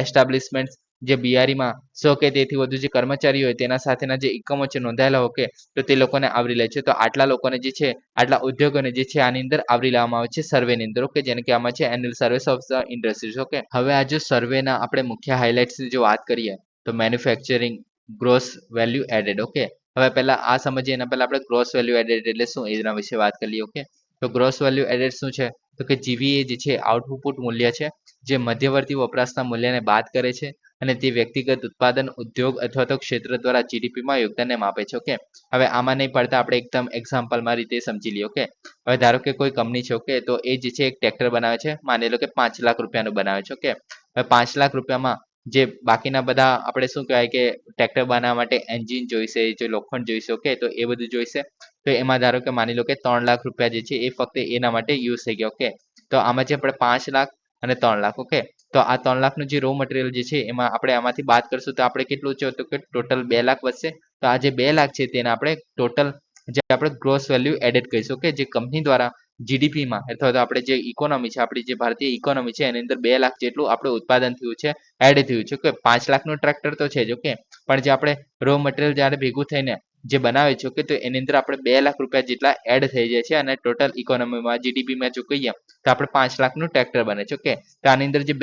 એસ્ટાબ્લિશમેન્ટ જે બીઆરીમાં 100 કે તેથી વધુ જે કર્મચારીઓ હોય તેના સાથેના જે એકમો છે નોંધાયેલા. ઓકે, તો તે લોકોને આવરી લે છે. તો આટલા લોકોને જે છે આટલા ઉદ્યોગોને જે છે આની અંદર આવરી લેવામાં આવે છે સર્વેની અંદર. ઓકે, જેને કહેવામાં છે annual survey of the industries. Okay, હવે આ જો સર્વેના આપણે મુખ્ય હાઇલાઇટ્સની જો વાત કરીએ તો manufacturing gross value added. Okay, હવે પહેલા આ સમજીએ એના પહેલા આપણે ગ્રોસ વેલ્યુ એડેડ એટલે શું એના વિશે વાત કરી લઈએ. ઓકે, તો ગ્રોસ વેલ્યુ એડેડ શું છે તો કે જીવીએ જે છે આઉટપુટ મૂલ્ય છે જે મધ્યવર્તી વપરાશના મૂલ્યને બાદ કરે છે અને તે વ્યક્તિગત ઉત્પાદન ઉદ્યોગ અથવા તો ક્ષેત્ર દ્વારા જીડીપીમાં યોગદાનને માપે છે. ઓકે, હવે આમાં નહીં પડતા આપણે એકદમ એક્ઝામ્પલમાં રીતે સમજી લઈએ. ઓકે, હવે ધારો કે કોઈ કંપની છે. ઓકે, તો એ જે છે એક ટ્રેક્ટર બનાવે છે, માની લો કે 5 લાખ રૂપિયાનું બનાવે છે. ઓકે, હવે 5 લાખ રૂપિયામાં જે બાકીના બધા આપણે શું કહેવાય કે ટ્રેક્ટર બનાવવા માટે એન્જિન જોઈશે, જે લોખંડ જોઈશે. ઓકે, તો એ બધું જોઈશે. તો એમાં ધારો કે માની લો કે 3 લાખ રૂપિયા જે છે એ ફક્ત એના માટે યુઝ થઈ ગયા. ઓકે, તો આમાં જે આપણે 5 લાખ અને 3 લાખ. ઓકે, તો આ 3 લાખનું જે રો મટીરિયલ જે છે એમાં આપણે આમાંથી બાદ કરશું તો આપણે કેટલું છે તો કે ટોટલ 2 લાખ વધશે. તો આ જે 2 લાખ છે તેને આપણે ટોટલ જે આપણે ગ્રોસ વેલ્યુ એડેડ કહીશું. કે જે કંપની દ્વારા જીડીપીમાં અથવા તો આપણે જે ઇકોનોમી છે આપણી જે ભારતીય ઇકોનોમી છે એની અંદર 2 લાખ જેટલું આપણું ઉત્પાદન થયું છે, એડ થયું છે. કે 5 લાખનું ટ્રેક્ટર તો છે જ. ઓકે, પણ જે આપણે રો મટીરિયલ જ્યારે ભેગું થઈને જે બનાવે છે. ઓકે, તો એની અંદર આપણે 2 લાખ રૂપિયા જેટલા એડ થઈ જાય છે અને ટોટલ ઇકોનોમીમાં જીડીપીમાં જો કહીએ તો આપણે 5 લાખનું ટ્રેક્ટર બને છે. ઓકે, તો આની અંદર જે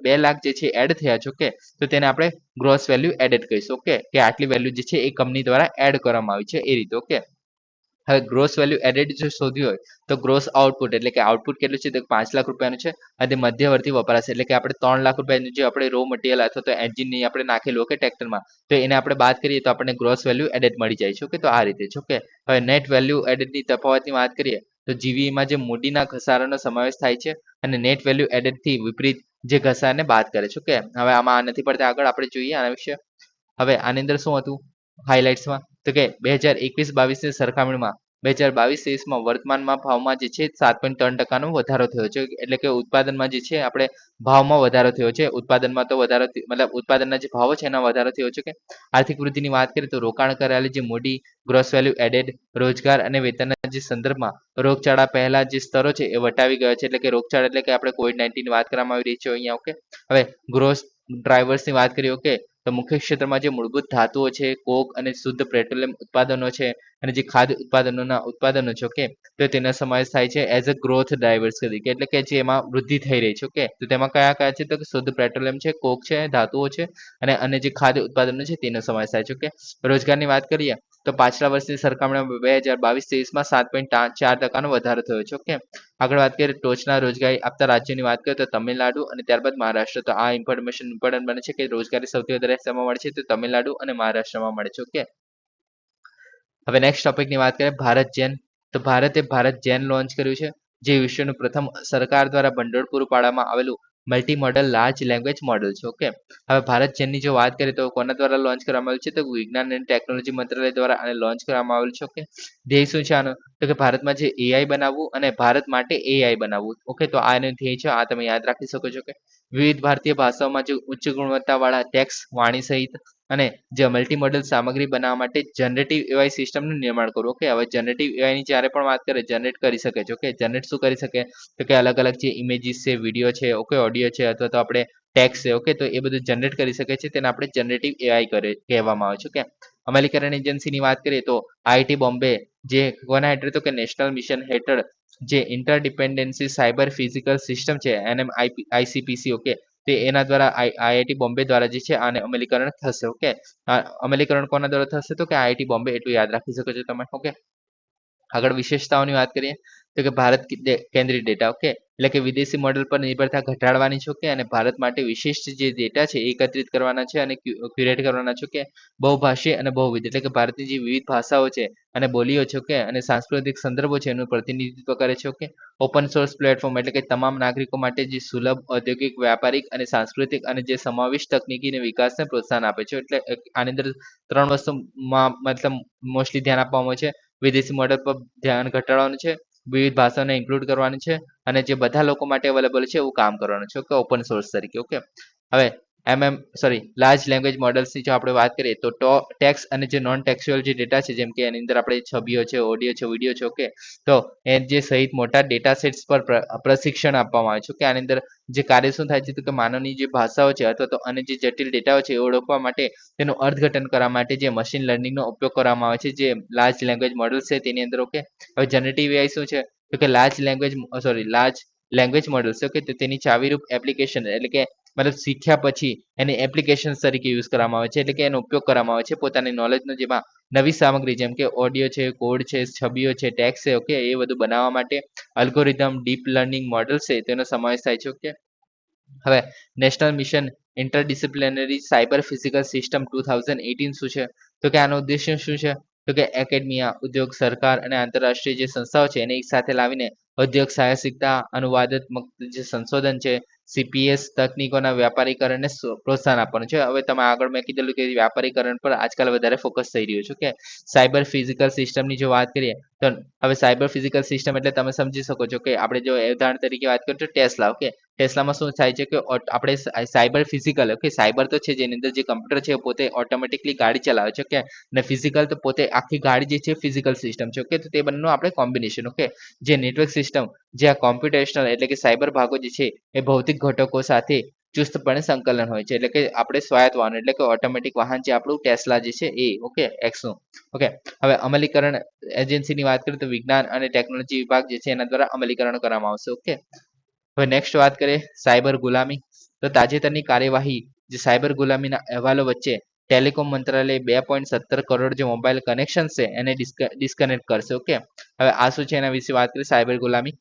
2 લાખ જે છે એડ થયા છે. ઓકે, તો તેને આપણે ગ્રોસ વેલ્યુ એડેડ કહીશું. ઓકે, કે આટલી વેલ્યુ જે છે એ કંપની દ્વારા એડ કરવામાં આવી છે એ રીતે. ઓકે, હવે ગ્રોસ વેલ્યુ એડેડ જો શોધ્યું હોય તો ગ્રોસ આઉટપુટ એટલે કે આઉટપુટ કેટલું છે તો 5 લાખ રૂપિયાનું છે અને મધ્યવર્તી વપરાશ એટલે કે આપણે 3 લાખ રૂપિયાનું જે આપણે રો મટીરિયલ અથવા તો એન્જિન આપણે નાખેલું કે ટ્રેક્ટરમાં તો એને આપણે બાદ કરીએ તો આપણને ગ્રોસ વેલ્યુ એડેડ મળી જાય છે. ઓકે, તો આ રીતે છે. ઓકે, હવે નેટ વેલ્યુ એડેડની તફાવતની વાત કરીએ તો જીવીમાં જે મૂડીના ઘસારાનો સમાવેશ થાય છે અને નેટ વેલ્યુ એડેડથી વિપરીત જે ઘસારાને બાદ કરે છે. ઓકે, હવે આમાં નથી પડતા આગળ આપણે જોઈએ આના વિશે. હવે આની અંદર શું હતું હાઇલાઇટ્સમાં તો કે 2021-22ની સરખામણીમાં 2022-23માં વર્તમાનમાં ભાવમાં જે છે 7.3% વધારો થયો છે. એટલે કે ઉત્પાદનમાં જે છે આપણે ભાવમાં વધારો થયો છે. ઉત્પાદનમાં તો વધારો મતલબ ઉત્પાદનના જે ભાવો છે એના વધારો થયો છે. કે આર્થિક વૃદ્ધિની વાત કરીએ તો રોકાણ કરાયેલી જે મૂડી, ગ્રોસ વેલ્યુ એડેડ, રોજગાર અને વેતનના જે સંદર્ભમાં રોગચાળા પહેલા જે સ્તરો છે એ વટાવી ગયો છે. એટલે કે રોગચાળા એટલે કે આપણે COVID-19 ની વાત કરવામાં આવી રહી છે અહીંયા. ઓકે, હવે ગ્રોસ ડ્રાઈવર્સની વાત કરીએ. ઓકે, તો મુખ્ય ક્ષેત્રમાં જે મૂળભૂત ધાતુઓ છે, કોક અને શુદ્ધ પેટ્રોલિયમ ઉત્પાદનો છે અને જે ખાદ્ય ઉત્પાદનોના ઉત્પાદનો છે. ઓકે, તો તેનો સમાવેશ થાય છે એઝ અ ગ્રોથ ડ્રાઈવર્સ તરીકે એટલે કે જે એમાં વૃદ્ધિ થઈ રહી છે. ઓકે, તો તેમાં કયા કયા છે તો કે શુદ્ધ પેટ્રોલિયમ છે, કોક છે, ધાતુઓ છે અને જે ખાદ્ય ઉત્પાદનો છે તેનો સમાવેશ થાય છે. ઓકે, રોજગારની વાત કરીએ તો પાછલા વર્ષની સરખામણીમાં 2022-23માં 7.4% વધારો થયો છે. ઓકે, આગળ વાત કરીએ ટોચના રોજગારી આપતા રાજ્યોની વાત કરીએ તો તમિલનાડુ અને ત્યારબાદ મહારાષ્ટ્ર. તો આ ઇન્ફોર્મેશન ઇમ્પોર્ટન્ટ બને છે કે રોજગારી સૌથી વધારે શેમાં મળે છે તો તમિલનાડુ અને મહારાષ્ટ્રમાં મળે છે. ઓકે, હવે નેક્સ્ટ ટોપિકની વાત કરીએ ભારત જેન. તો ભારત જેન લોન્ચ કર્યું છે જે વિશ્વનું પ્રથમ સરકાર દ્વારા ભંડોળ પૂરું પાડવામાં આવેલું multi modal large language model છે. ઓકે, હવે ભારત જેનની જો વાત કરીએ તો કોના દ્વારા લોન્ચ કરવામાં આવ્યું છે તો વિજ્ઞાન અને ટેકનોલોજી મંત્રાલય દ્વારા આને લોન્ચ કરવામાં આવેલું છે. ઓકે, ધ્યેય શું છે આનો તો કે ભારતમાં જે એઆઈ બનાવવું અને ભારત માટે એઆઈ બનાવવું. ઓકે, તો આ એનું ધ્યેય છે, આ તમે યાદ રાખી શકો છો. કે વિવિધ ભારતીય ભાષાઓમાં જે ઉચ્ચ ગુણવત્તાવાળા ટેક્સ્ટ વાણી સહિત અને જે મલ્ટી મોડલ સામગ્રી બનાવવા માટે જનરેટિવ એઆઈ સિસ્ટમનું નિર્માણ કરવું. ઓકે, હવે જનરેટિવ એઆઈની જ્યારે પણ વાત કરીએ જનરેટ કરી શકે છે. ઓકે, જનરેટ શું કરી શકે તો કે અલગ અલગ જે ઇમેજીસ છે, વિડીયો છે, ઓકે, ઓડિયો છે અથવા તો આપણે ટેક્સ છે. ઓકે, તો એ બધું જનરેટ કરી શકે છે તેને આપણે જનરેટિવ એઆઈ કહેવામાં આવે છે. ઓકે, અમલીકરણ એજન્સીની વાત કરીએ તો આઈઆઈટી બોમ્બે જે કોના હેઠળ તો કે નેશનલ મિશન હેઠળ જે ઇન્ટરડિપેન્ડન્સી સાયબર ફિઝિકલ સિસ્ટમ છે NMICPC. ઓકે, તે એના દ્વારા આઈઆઈટી બોમ્બે દ્વારા જે છે આને અમલીકરણ થશે. ઓકે, અમલીકરણ કોના દ્વારા થશે તો કે આઈઆઈટી બોમ્બે, એટલું યાદ રાખી શકો છો તમે. ઓકે, આગળ વિશેષતાઓની વાત કરીએ તો કે ભારત કેન્દ્રિત ડેટા. ઓકે, એટલે કે વિદેશી મોડેલ પર નિર્ભરતા ઘટાડવાની છે. ઓકે, અને ભારત માટે વિશિષ્ટ જે ડેટા છે એ એકત્રિત કરવાના છે અને ક્યુરેટ કરવાના છે. ઓકે, બહુભાષી અને બહુવિધ એટલે કે ભારતની જે વિવિધ ભાષાઓ છે અને બોલીઓ છે. ઓકે, અને સાંસ્કૃતિક સંદર્ભો છે એનું પ્રતિનિધિત્વ કરે છે. ઓકે, ઓપન સોર્સ પ્લેટફોર્મ એટલે કે તમામ નાગરિકો માટે જે સુલભ ઔદ્યોગિક, વ્યાપારિક અને સાંસ્કૃતિક અને જે સમાવિષ્ટ તકનીકી વિકાસને પ્રોત્સાહન આપે છે. એટલે આની અંદર 3 વસ્તુમાં મતલબ મોસ્ટલી ધ્યાન આપવામાં આવે છે. વિદેશી મોડેલ પર ધ્યાન ઘટાડવાનું છે, વિવિધ ભાષાને ઇન્ક્લુડ કરવાની છે અને જે બધા લોકો માટે અવેલેબલ છે એવું કામ કરવાનું છે. ઓકે, ઓપન સોર્સ તરીકે. ઓકે, હવે લાર્જ લેંગ્વેજ મોડલ્સની જો આપણે વાત કરીએ તો ટેક્સ અને જે નોન ટેક્સ્યુઅલ જે ડેટા છે જેમ કે એની અંદર આપણે છબીઓ છે, ઓડિયો છે, વિડીયો છે. ઓકે, તો એ જે સહિત મોટા ડેટા સેટ્સ પર પ્રશિક્ષણ આપવામાં આવે છે. કે આની અંદર જે કાર્ય શું થાય છે તો કે માનવની જે ભાષાઓ છે અથવા તો અને જે જટિલ ડેટાઓ છે એ ઓળખવા માટે તેનું અર્થઘટન કરવા માટે જે મશીન લર્નિંગનો ઉપયોગ કરવામાં આવે છે જે લાર્જ લેંગ્વેજ મોડલ છે તેની અંદર. ઓકે, હવે જનરેટિવ એઆઈ શું છે તો કે લાર્જ લેંગ્વેજ મોડલ્સ. ઓકે, તો તેની ચાવીરૂપ એપ્લિકેશન એટલે કે મતલબ શીખ્યા પછી એની એપ્લિકેશન તરીકે યુઝ કરવામાં આવે છે. એટલે કે એનો ઉપયોગ કરવામાં આવે છે પોતાની નોલેજનો જેમાં નવી સામગ્રી જેમ કે ઓડિયો છે, કોડ છે, છબીઓ છે, ટેક્સ છે. ઓકે, એ બધું બનાવવા માટે અલ્ગોરિધમ, ડીપ લર્નિંગ મોડલ છે તેનો સમાવેશ થાય છે. ઓકે, હવે national mission interdisciplinary cyber physical system 2018 શું છે તો કે આનો ઉદ્દેશ્ય શું છે તો કે એકેડમિયા, ઉદ્યોગ, સરકાર અને આંતરરાષ્ટ્રીય જે સંસ્થાઓ છે એને એક સાથે લાવીને ઉદ્યોગ સાહસિકતા, અનુવાદાત્મક જે સંશોધન છે, સીપીએસ તકનીકોના વ્યાપારીકરણને પ્રોત્સાહન આપવાનું છે. હવે તમે આગળ મેં કીધેલું કે વ્યાપારીકરણ પર આજકાલ વધારે ફોકસ થઈ રહ્યું છે. કે સાયબર ફિઝિકલ સિસ્ટમની જો વાત કરીએ તો હવે સાયબર ફિઝિકલ સિસ્ટમ એટલે તમે સમજી શકો છો કે આપણે જો ઉદાહરણ તરીકે વાત કરીએ તો ટેસ્લા. ઓકે, ટેસ્લામાં શું થાય છે કે આપણે સાયબર ફિઝિકલ, ઓકે, સાયબર તો છે જેની અંદર જે કમ્પ્યુટર છે પોતે ઓટોમેટિકલી ગાડી ચલાવે છે. ઓકે, અને ફિઝિકલ તો પોતે આખી ગાડી જે છે ફિઝિકલ સિસ્ટમ છે. ઓકે, તો તે બંનેનું આપણે કોમ્બિનેશન. ઓકે, જે નેટવર્ક સિસ્ટમ જે આ કોમ્પ્યુટેશનલ એટલે કે સાયબર ભાગો જે છે એ ભૌતિક ઘટકો સાથે ચુસ્તપણે સંકલન હોય છે. એટલે કે આપણે સ્વાયત્ત વાહન એટલે કે ઓટોમેટિક વાહન જે આપણું ટેસ્લા જે છે એ. ઓકે, એક્સનું. ઓકે, હવે અમલીકરણ એજન્સીની વાત કરીએ તો વિજ્ઞાન અને ટેકનોલોજી વિભાગ જે છે એના દ્વારા અમલીકરણ કરવામાં આવશે. ઓકે, હવે નેક્સ્ટ વાત કરીએ સાયબર ગુલામી. તો તાજેતરની કાર્યવાહી જે સાયબર ગુલામીના અહેવાલો વચ્ચે ટેલિકોમ મંત્રાલય 2.17 કરોડ જે મોબાઈલ કનેક્શન છે એને ડિસ્કનેક્ટ કરશે. ઓકે, હવે આ શું છે એના વિશે વાત કરીએ. સાયબર ગુલામી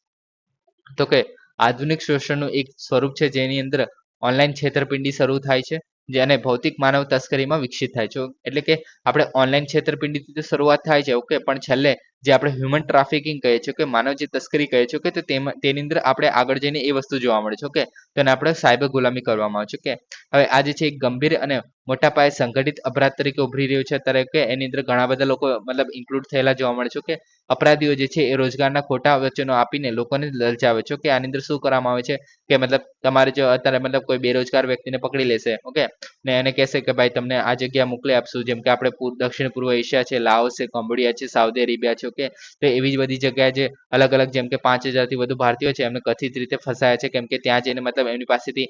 તો કે આધુનિક શોષણનું એક સ્વરૂપ છે જેની અંદર ઓનલાઈન છેતરપિંડી શરૂ થાય છે જેને ભૌતિક માનવ તસ્કરીમાં વિકસિત થાય છે. એટલે કે આપણે ઓનલાઈન છેતરપિંડીથી તો શરૂઆત થાય છે. ઓકે, પણ છેલ્લે જે આપણે હ્યુમન ટ્રાફિકિંગ કહીએ છીએ કે માનવ જે તસ્કરી કહીએ છીએ કે તો તેની અંદર આપણે આગળ જઈને એ વસ્તુ જોવા મળે છે. ઓકે, તેને આપણે સાયબર ગુલામી કરવામાં આવે છે. ઓકે, હવે આ જે છે એક ગંભીર અને મોટા પાયે સંગઠિત અપરાધ તરીકે ઉભરી રહ્યું છે અત્યારે. કે એની અંદર ઘણા બધા લોકો મતલબ ઇન્ક્લુડ થયેલા જોવા મળે છે. કે અપરાધીઓ જે છે એ રોજગારના ખોટા વચનો આપીને લોકોને લલચાવે છે. કે આની અંદર શું કરવામાં આવે છે કે મતલબ તમારે જો અત્યારે મતલબ કોઈ બેરોજગાર વ્યક્તિને પકડી લેશે. ઓકે, ને એને કહેશે કે ભાઈ તમને આ જગ્યા મોકલી આપશું, જેમ કે આપણે દક્ષિણ પૂર્વ એશિયા છે, લાઓસ છે, કંબોડિયા છે, સાઉદી અરેબિયા છે. ઓકે, તો એવી જ બધી જગ્યાએ જે અલગ અલગ જેમ કે 5,000 થી વધુ ભારતીયો છે એમને કથિત રીતે ફસાયા છે, કેમ કે ત્યાં જઈને મતલબ એમની પાસેથી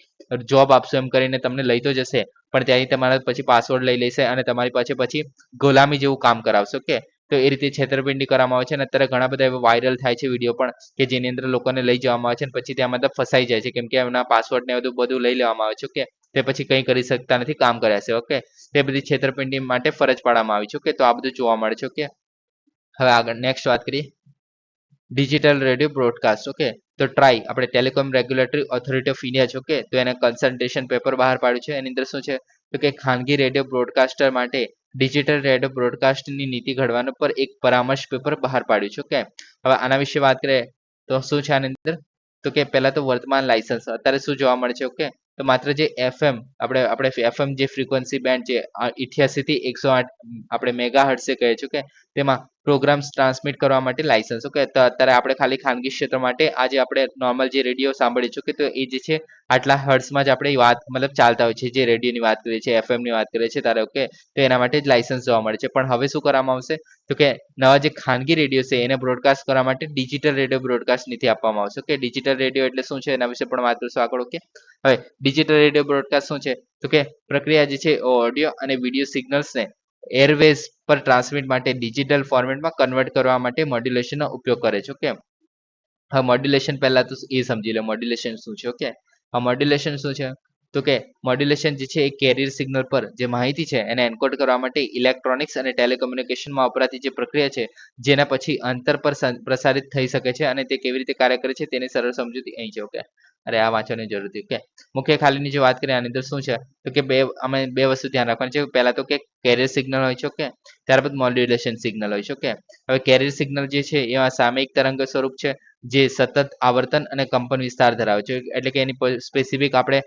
જોબ આપશો એમ કરીને તમને લઈ તો જશે, પણ ત્યાંથી તમારા પછી પાસવર્ડ લઈ લેશે અને તમારી પાસે પછી ગુલામી જેવું કામ કરાવશે. ઓકે, તો એ રીતે છેતરપિંડી કરવામાં આવે છે અને અત્યારે ઘણા બધા એવા વાયરલ થાય છે વિડીયો પણ કે જેની અંદર લોકોને લઈ જવામાં આવે છે અને પછી ત્યાં મતલબ ફસાઈ જાય છે, કેમ કે એમના પાસવર્ડ ને બધું લઈ લેવામાં આવે છે. ઓકે, તે પછી કંઈ કરી શકતા નથી, કામ કર્યા છે. ઓકે, તે બધી છેતરપિંડી માટે ફરજ પાડવામાં આવી છે. ઓકે, તો આ બધું જોવા મળે છે. ઓકે, હવે આગળ નેક્સ્ટ વાત કરીએ ડિજિટલ રેડિયો બ્રોડકાસ્ટ. ઓકે, તો ટ્રાઈ આપણે telecom regulatory authority of India છે. ઓકે, તો એને કન્સલ્ટેશન પેપર બહાર પાડ્યું છે. એની અંદર શું છે તો કે ખાનગી રેડિયો બ્રોડકાસ્ટર માટે ડિજિટલ રેડિયો બ્રોડકાસ્ટની નીતિ ઘડવાનું પર એક પરામર્શ પેપર બહાર પાડ્યું છે. ઓકે, હવે આના વિશે વાત કરીએ તો શું છે આની અંદર તો કે પહેલા તો વર્તમાન લાયસન્સ અત્યારે શું જોવા મળે છે. ઓકે, તો માત્ર જે એફએમ આપણે એફએમ જે ફ્રીક્વન્સી બેન્ડ જે 88 થી 108 આપણે મેગા હર્ટ્ઝે કહે છે. ઓકે, તેમાં પ્રોગ્રામ્સ ટ્રાન્સમિટ કરવા માટે લાયસન્સ. ઓકે, તો અત્યારે આપણે ખાલી ખાનગી ક્ષેત્ર માટે આજે આપણે નોર્મલ જે રેડિયો સાંભળીએ છીએ કે તો એ જે છે આટલા હર્ટ્સમાં જ આપણે વાત મતલબ ચાલતા હોય છે, જે રેડિયોની વાત કરીએ છીએ, એફએમ ની વાત કરીએ છીએ તારે. ઓકે, તો એના માટે જ લાયસન્સ જોવા મળે છે. પણ હવે શું કરવામાં આવશે તો કે નવા જે ખાનગી રેડિયો છે એને બ્રોડકાસ્ટ કરવા માટે ડિજિટલ રેડિયો બ્રોડકાસ્ટ નીતિ આપવામાં આવશે. કે ડિજિટલ રેડિયો એટલે શું છે એના વિશે પણ વાત કરીશું આગળ. ઓકે, હવે ડિજિટલ રેડિયો બ્રોડકાસ્ટ શું છે તો કે પ્રક્રિયા જે છે ઓડિયો અને વિડિયો સિગ્નલ્સને એરવેઝ પર ટ્રાન્સમિટ માટે ડિજિટલ ફોર્મેટમાં કન્વર્ટ કરવા માટે મોડ્યુલેશનનો ઉપયોગ કરે છે. ઓકે, હા, મોડ્યુલેશન પહેલા તો એ સમજી લો મોડ્યુલેશન શું છે. ઓકે, હા, મોડ્યુલેશન શું છે તો કે મોડ્યુલેશન જે છે એ કેરિયર સિગ્નલ પર જે માહિતી છે એને એન્કોડ કરવા માટે ઇલેક્ટ્રોનિક્સ અને ટેલિકોમ્યુનિકેશનમાં વપરાતી જે પ્રક્રિયા છે જેના પછી અંતર પર પ્રસારિત થઈ શકે છે અને તે કેવી રીતે કાર્ય કરે છે તેની સરળ સમજૂતી અહીં છે. ઓકે, અરે આ વાંચવાની જરૂર હતી. ઓકે, મુખ્ય ખાલીની જે વાત કરીએ આની અંદર શું છે તો કે અમે બે વસ્તુ ધ્યાન રાખવાની છે. પહેલા તો કે કેરિયર સિગ્નલ હોય છે. ઓકે, ત્યારબાદ મોડ્યુલેશન સિગ્નલ હોય છે. ઓકે, હવે કેરિયર સિગ્નલ જે છે એ સામયિક તરંગ સ્વરૂપ છે જે સતત આવર્તન અને કંપન વિસ્તાર ધરાવે છે. એટલે કે એની સ્પેસિફિક આપણે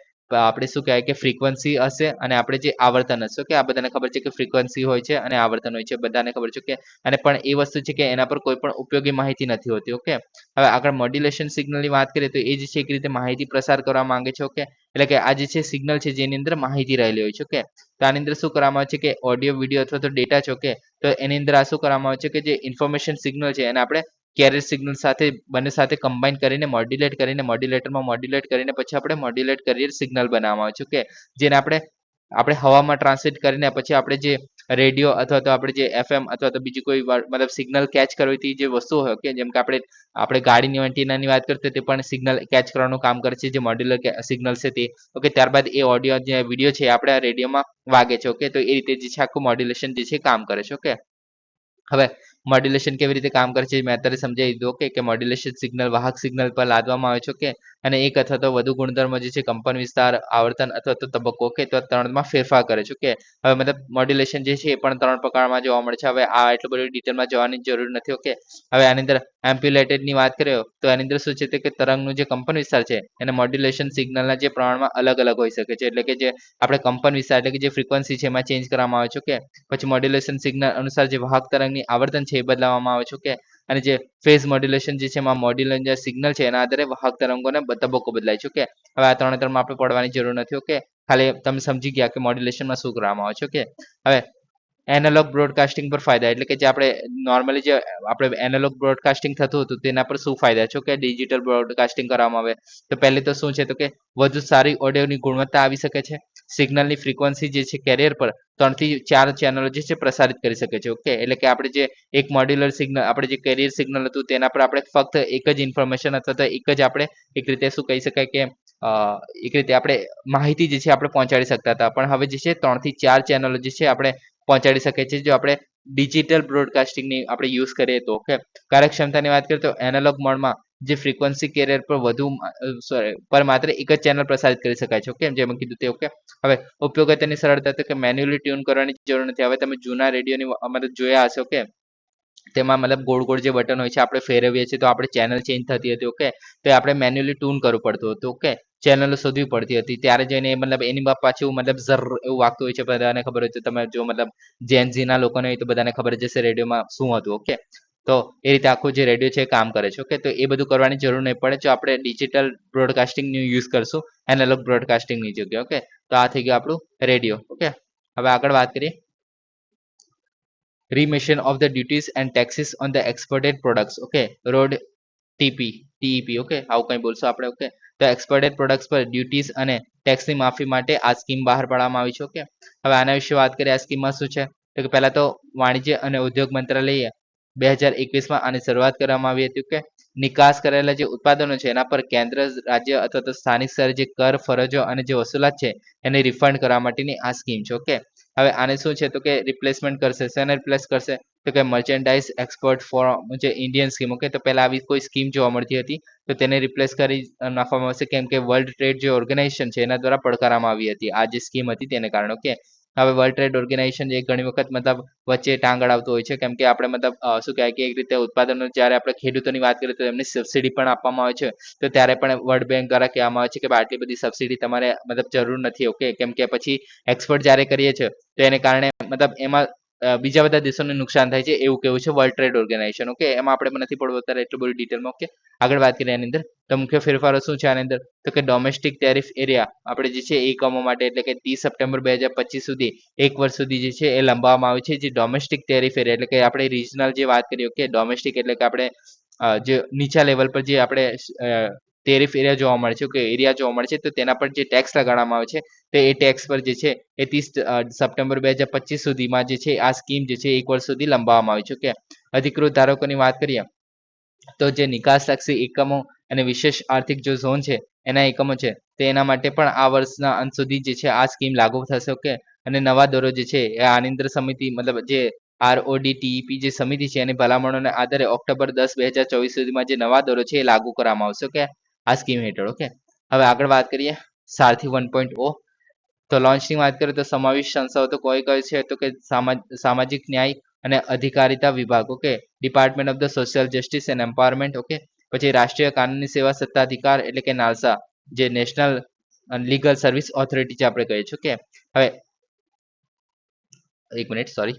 શું કહેવાય કે ફ્રીક્વન્સી હશે અને આપણે જે આવર્તન હશે. કે આ બધાને ખબર છે કે ફ્રીક્વન્સી હોય છે અને આવર્તન હોય છે, બધાને ખબર છે. કે અને પણ એ વસ્તુ છે કે એના પર કોઈ પણ ઉપયોગી માહિતી નથી હોતી. ઓકે, હવે આગળ મોડ્યુલેશન સિગ્નલની વાત કરીએ તો એ જ છે એક રીતે માહિતી પ્રસાર કરવા માંગે છે. ઓકે, એટલે કે આ જે છે સિગ્નલ છે જેની અંદર માહિતી રહેલી હોય છે. ઓકે, તો આની અંદર શું કરવામાં આવે છે કે ઓડિયો વિડીયો અથવા તો ડેટા છે. ઓકે, તો એની અંદર આ શું કરવામાં આવે છે કે જે ઇન્ફોર્મેશન સિગ્નલ છે એને આપણે કેરિયર સિગ્નલ સાથે બંને સાથે કમ્બાઈન કરીને મોડ્યુલેટરમાં મોડ્યુલેટ કરીને પછી આપણે મોડ્યુલેટ કેરિયર સિગ્નલ બનાવવામાં આવે છે. ઓકે, જેને આપણે હવામાં ટ્રાન્સલેટ કરીને પછી આપણે જે રેડિયો અથવા તો આપણે જે એફએમ અથવા તો બીજી કોઈ મતલબ સિગ્નલ કેચ કરવી જે વસ્તુ હોય. કે જેમ કે આપણે ગાડીની એન્ટીનાની વાત કરते તે પણ સિગ્નલ કેચ કરવાનું કામ કરે છે જે મોડ્યુલર સિગ્નલ છે તે. ઓકે, ત્યારબાદ એ ઓડિયો જે વિડીયો છે આપણે આ રેડિયોમાં વાગે છે. ઓકે, તો એ રીતે જે છે આખું મોડ્યુલેશન જે છે કામ કરે છે. ઓકે, હવે મોડ્યુલેશન કેવી રીતે કામ કરે છે મેં અત્યારે સમજાવી દીધું. ઓકે, કે મોડ્યુલેશન સિગ્નલ વાહક સિગ્નલ પર લાદવામાં આવે છે. ઓકે, અને એક અથવા તો વધુ ગુણધર્મો જે છે કંપન વિસ્તાર, આવર્તન અથવા તો તબક્કો. ઓકે, તો ત્રણમાં ફેરફાર કરે છે. ઓકે, હવે મતલબ મોડ્યુલેશન જે છે એ પણ 3 પ્રકારમાં જોવા મળે છે. હવે આ એટલું બધું ડિટેલમાં જવાની જરૂર નથી. ઓકે, હવે આની અંદર એમ્પ્યુલેટેડની વાત કરીએ તો એની અંદર શું છે કે તરંગનું જે કંપન વિસ્તાર છે એને મોડ્યુલેશન સિગ્નલના જે પ્રમાણમાં અલગ અલગ હોઈ શકે છે. એટલે કે જે આપણે કંપન વિસ્તાર એટલે કે જે ફ્રીક્વન્સી છે એમાં ચેન્જ કરવામાં આવે છે. ઓકે, પછી મોડ્યુલેશન સિગ્નલ અનુસાર જે વાહક તરંગની આવર્તન છે એ બદલાવવામાં આવે છે. ઓકે, અને જે ફેઝ મોડ્યુલેશન જે છે એમાં મોડ્યુલેશન જે સિગ્નલ છે એના આધારે વાહક તરંગોને તબક્કો બદલાય છે. ઓકે, હવે આ ત્રણમાં આપણે પડવાની જરૂર નથી. ઓકે, ખાલી તમે સમજી ગયા કે મોડ્યુલેશનમાં શું કરવામાં આવે છે. ઓકે, હવે એનાલોગ બ્રોડકાસ્ટિંગ પર ફાયદા એટલે કે જે આપણે નોર્મલી જે આપણે એનાલોગ બ્રોડકાસ્ટિંગ થતું હતું તેના પર શું ફાયદા છે કે ડિજિટલ બ્રોડકાસ્ટિંગ કરવામાં આવે તો પહેલી તો શું છે તો કે વધુ સારી ઓડિયોની ગુણવત્તા આવી શકે છે. સિગ્નલની ફ્રીક્વન્સી જે છે કેરિયર પર 3 થી 4 ચેનલો જે છે પ્રસારિત કરી શકે છે. ઓકે, એટલે કે આપણે જે એક મોડ્યુલર સિગ્નલ આપણે જે કેરિયર સિગ્નલ હતું તેના પર આપણે ફક્ત એક જ ઇન્ફોર્મેશન અથવા તો એક જ આપણે એક રીતે શું કહી શકાય કે એક રીતે આપણે માહિતી જે છે આપણે પહોંચાડી શકતા હતા, પણ હવે જે છે 3 થી 4 ચેનલો જે છે આપણે પહોંચાડી શકીએ છીએ જો આપણે ડિજિટલ બ્રોડકાસ્ટિંગની આપણે યુઝ કરીએ તો. ઓકે, કાર્યક્ષમતાની વાત કરીએ તો એનાલોગ મોડમાં જે ફ્રીક્વન્સી કેરિયર પર વધુ પર માત્ર એક જ ચેનલ પ્રસારિત કરી શકાય છે. ઓકે, જેમ કીધું તે. ઓકે, હવે ઉપયોગિતાની સરળતા તો કે મેન્યુઅલી ટ્યુન કરવાની જરૂર નથી. હવે તમે જૂના રેડિયોની મતલબ જોયા હશે. ઓકે, તેમાં મતલબ ગોળ ગોળ જે બટન હોય છે આપણે ફેરવીએ છીએ તો આપણે ચેનલ ચેન્જ થતી હતી. ઓકે, તો આપણે મેન્યુઅલી ટ્યુન કરવું પડતું હતું. ઓકે, ચેનલો શોધવી પડતી હતી ત્યારે જઈને મતલબ એની પાછું મતલબ ઝર એવું વાગતું હોય છે. બધાને ખબર હોય છે, તમે જો મતલબ જેનઝીના લોકોને હોય તો બધાને ખબર જ હશે રેડિયોમાં શું હતું. ઓકે, તો એ રીતે આખું જે રેડિયો છે એ કામ કરે છે. ઓકે, તો એ બધું કરવાની જરૂર નહીં પડે જો આપણે ડિજિટલ બ્રોડકાસ્ટિંગનું યુઝ કરશું એનાલોગ બ્રોડકાસ્ટિંગની જગ્યાએ. ઓકે, તો આ થઈ ગયું આપણું રેડિયો. ઓકે, હવે આગળ વાત કરીએ remission of the duties and taxes on the exported products. Okay, road TEP. Okay, આવું કંઈ બોલશો આપણે. ઓકે, તો એક્સપોર્ટેડ પ્રોડક્ટ્સ પર ડ્યુટીઝ અને ટેક્સની માફી માટે આ સ્કીમ બહાર પાડવામાં આવી છે. ઓકે, હવે આના વિશે વાત કરીએ. આ સ્કીમમાં શું છે તો કે પહેલા તો વાણિજ્ય અને ઉદ્યોગ મંત્રાલયે 2021માં આની શરૂઆત કરવામાં આવી હતી. કે નિકાસ કરેલા જે ઉત્પાદનો છે એના પર કેન્દ્ર, રાજ્ય અથવા તો સ્થાનિક સ્તરે જે કર, ફરજો અને જે વસૂલાત છે એને રિફંડ કરવા માટેની આ સ્કીમ છે. ઓકે, હવે આને શું છે તો કે રિપ્લેસમેન્ટ કરશે. શેને રિપ્લેસ કરશે તો કે મર્ચેન્ડાઇઝ એક્સપોર્ટ ફોર જે ઇન્ડિયન સ્કીમ. ઓકે, તો પહેલા આવી કોઈ સ્કીમ જોવા મળતી હતી તો તેને રિપ્લેસ કરી નાખવામાં આવશે, કેમ કે વર્લ્ડ ટ્રેડ જે ઓર્ગેનાઇઝેશન છે એના દ્વારા પડકારવામાં આવી હતી આ જે સ્કીમ હતી તેને કારણે. ઓકે, હવે વર્લ્ડ ટ્રેડ ઓર્ગેનાઇઝેશન જે ઘણી વખત મતલબ વચ્ચે ટાંગ અડાવતું હોય છે, કેમ કે આપણે મતલબ શું કહેવાય કે એક રીતે ઉત્પાદનો જ્યારે આપણે ખેડૂતોની વાત કરીએ તો એમને સબસિડી પણ આપવામાં આવે છે, તો ત્યારે પણ વર્લ્ડ બેંક દ્વારા કહેવામાં આવે છે કે આટલી બધી સબસિડી તમારે મતલબ જરૂર નથી. ઓકે, કેમ કે પછી એક્સપોર્ટ જ્યારે કરીએ છીએ તો એને કારણે મતલબ એમાં બીજા બધા દેશોને નુકસાન થાય છે એવું કેવું છે વર્લ્ડ ટ્રેડ ઓર્ગેનાઇઝેશન. ઓકે, એમાં આપણે નથી પડવું અત્યારે એટલું બધું ડિટેલમાં. ઓકે, આગળ વાત કરીએ આની અંદર તો મુખ્ય ફેરફારો શું છે આની અંદર તો કે ડોમેસ્ટિક ટેરિફ એરિયા આપણે જે છે એકમો માટે એટલે કે 30 સપ્ટેમ્બર 2025 સુધી 1 વર્ષ સુધી જે છે એ લંબાવવામાં આવે છે. જે ડોમેસ્ટિક ટેરિફ એરિયા એટલે કે આપણે રિજનલ જે વાત કરીએ. ઓકે, ડોમેસ્ટિક એટલે કે આપણે જે નીચા લેવલ પર જે આપણે ટેરિફ એરિયા જોવા મળે છે. ઓકે, એરિયા જોવા મળે છે તો તેના પર જે ટેક્સ લગાડવામાં આવે છે તો એ ટેક્સ પર જે છે એ 30 સપ્ટેમ્બર 2025 સુધીમાં જે છે આ સ્કીમ જે છે 1 વર્ષ સુધી લંબાવવામાં આવી છે. ઓકે, અધિકૃત ધારકોની વાત કરીએ તો જે નિકાસલક્ષી એકમો અને વિશેષ આર્થિક જો ઝોન છે એના એકમો છે તો એના માટે પણ આ વર્ષના અંત સુધી જે છે આ સ્કીમ લાગુ થશે. ઓકે, અને નવા દરો જે છે એ આની અંદર સમિતિ મતલબ જે RODTEP જે સમિતિ છે એની ભલામણોને આધારે ઓક્ટોબર 10 2024 સુધીમાં જે નવા દરો છે એ લાગુ કરવામાં આવશે. ઓકે, આ સ્કીમ હેઠળ. ઓકે, હવે આગળ વાત કરીએ સારથી 1.0. તો લોન્ચની વાત કરીએ તો સમાવિષ્ટ સંસ્થાઓ તો કોઈ કહે છે તો કે સામાજિક ન્યાય અને અધિકારિતા વિભાગ. Okay, department of the social justice and empowerment. Okay, પછી રાષ્ટ્રીય કાનૂની સેવા સત્તાધિકાર એટલે કે નાલસા, જે નેશનલ લીગલ સર્વિસ ઓથોરિટી જે આપણે કહીએ છીએ. ઓકે, હવે એક મિનિટ, સોરી.